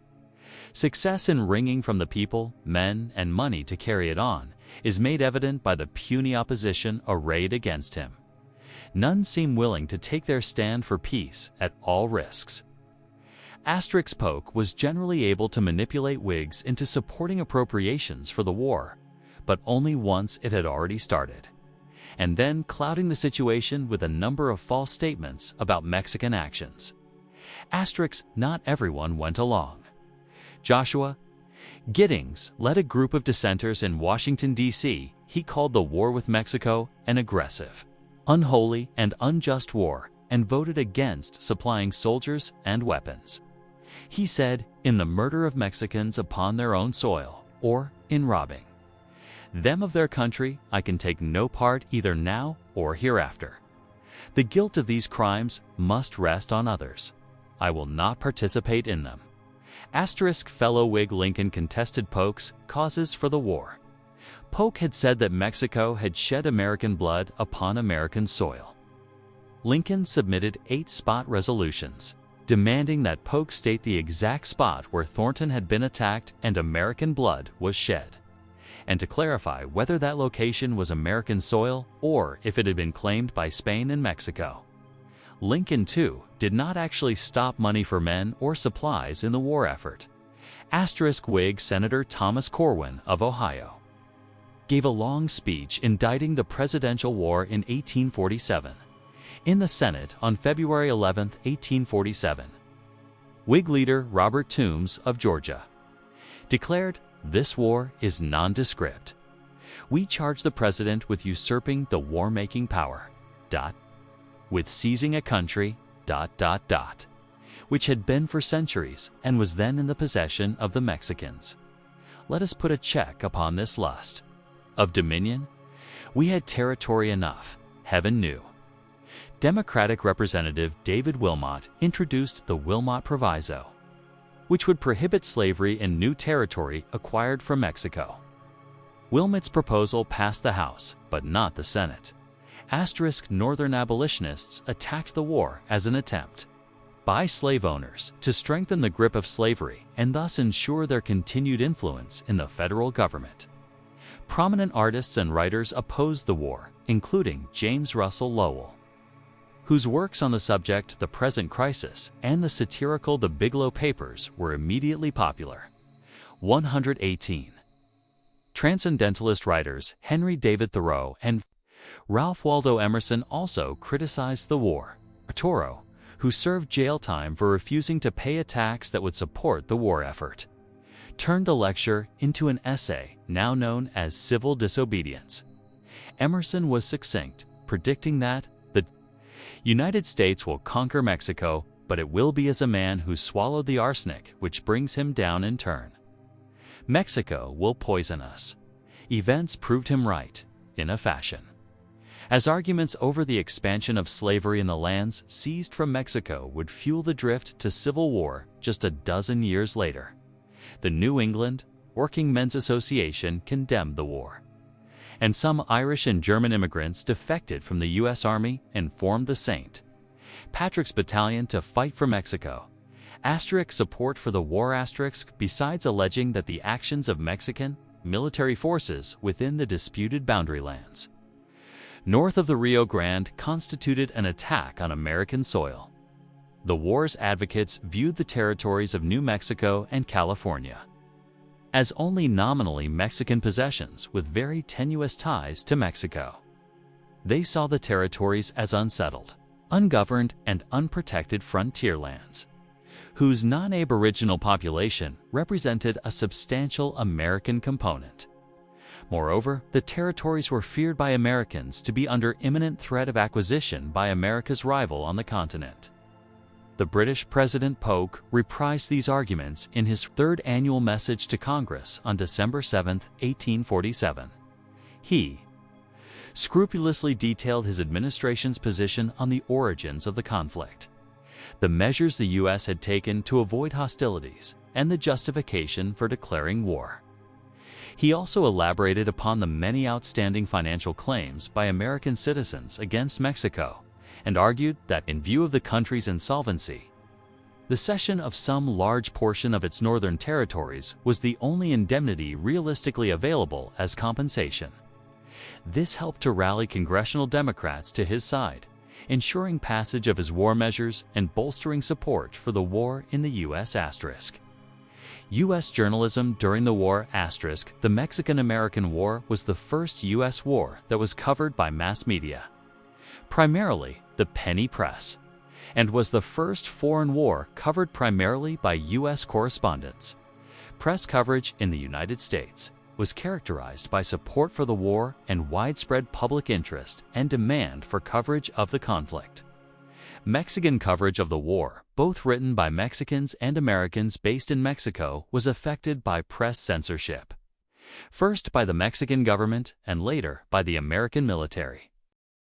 success in wringing from the people men and money to carry it on is made evident by the puny opposition arrayed against him. None seem willing to take their stand for peace at all risks. Polk was generally able to manipulate Whigs into supporting appropriations for the war, but only once it had already started, and then clouding the situation with a number of false statements about Mexican actions. Not everyone went along. Joshua Giddings led a group of dissenters in Washington, D.C. He called the war with Mexico an aggressive, unholy, and unjust war and voted against supplying soldiers and weapons. He said, in the murder of Mexicans upon their own soil, or in robbing them of their country, I can take no part either now or hereafter. The guilt of these crimes must rest on others. I will not participate in them. Fellow Whig Lincoln contested Polk's causes for the war. Polk had said that Mexico had shed American blood upon American soil. Lincoln submitted 8 spot resolutions, demanding that Polk state the exact spot where Thornton had been attacked and American blood was shed, and to clarify whether that location was American soil or if it had been claimed by Spain and Mexico. Lincoln, too, did not actually stop money for men or supplies in the war effort. Whig Senator Thomas Corwin of Ohio gave a long speech indicting the presidential war in 1847. In the Senate on February 11, 1847, Whig leader Robert Toombs of Georgia declared, "This war is nondescript. We charge the president with usurping the war-making power, with seizing a country, which had been for centuries and was then in the possession of the Mexicans. Let us put a check upon this lust of dominion. We had territory enough, heaven knew." Democratic Representative David Wilmot introduced the Wilmot Proviso, which would prohibit slavery in new territory acquired from Mexico. Wilmot's proposal passed the House, but not the Senate. Northern abolitionists attacked the war as an attempt by slave owners to strengthen the grip of slavery and thus ensure their continued influence in the federal government. Prominent artists and writers opposed the war, including James Russell Lowell, whose works on the subject The Present Crisis and the satirical The Bigelow Papers were immediately popular. 118. Transcendentalist writers Henry David Thoreau and Ralph Waldo Emerson also criticized the war. Thoreau, who served jail time for refusing to pay a tax that would support the war effort, turned a lecture into an essay now known as Civil Disobedience. Emerson was succinct, predicting that the United States will conquer Mexico, but it will be as a man who swallowed the arsenic which brings him down in turn. Mexico will poison us. Events proved him right, in a fashion. As arguments over the expansion of slavery in the lands seized from Mexico would fuel the drift to civil war just a dozen years later, the New England Working Men's Association condemned the war, and some Irish and German immigrants defected from the U.S. Army and formed the St. Patrick's Battalion to fight for Mexico. Support for the war besides alleging that the actions of Mexican military forces within the disputed boundary lands north of the Rio Grande constituted an attack on American soil. The war's advocates viewed the territories of New Mexico and California as only nominally Mexican possessions with very tenuous ties to Mexico. They saw the territories as unsettled, ungoverned, and unprotected frontier lands, whose non-Aboriginal population represented a substantial American component. Moreover, the territories were feared by Americans to be under imminent threat of acquisition by America's rival on the continent. the British President Polk reprised these arguments in his third annual message to Congress on December 7, 1847. He scrupulously detailed his administration's position on the origins of the conflict, the measures the U.S. had taken to avoid hostilities, and the justification for declaring war. He also elaborated upon the many outstanding financial claims by American citizens against Mexico, and argued that in view of the country's insolvency, the cession of some large portion of its northern territories was the only indemnity realistically available as compensation. This helped to rally congressional Democrats to his side, ensuring passage of his war measures and bolstering support for the war in the U.S. U.S. journalism during the war *. The Mexican-American War was the first U.S. war that was covered by mass media, primarily the penny press, and was the first foreign war covered primarily by U.S. correspondents. Press coverage in the United States was characterized by support for the war and widespread public interest and demand for coverage of the conflict. Mexican coverage of the war, both written by Mexicans and Americans based in Mexico, was affected by press censorship, first by the Mexican government and later by the American military.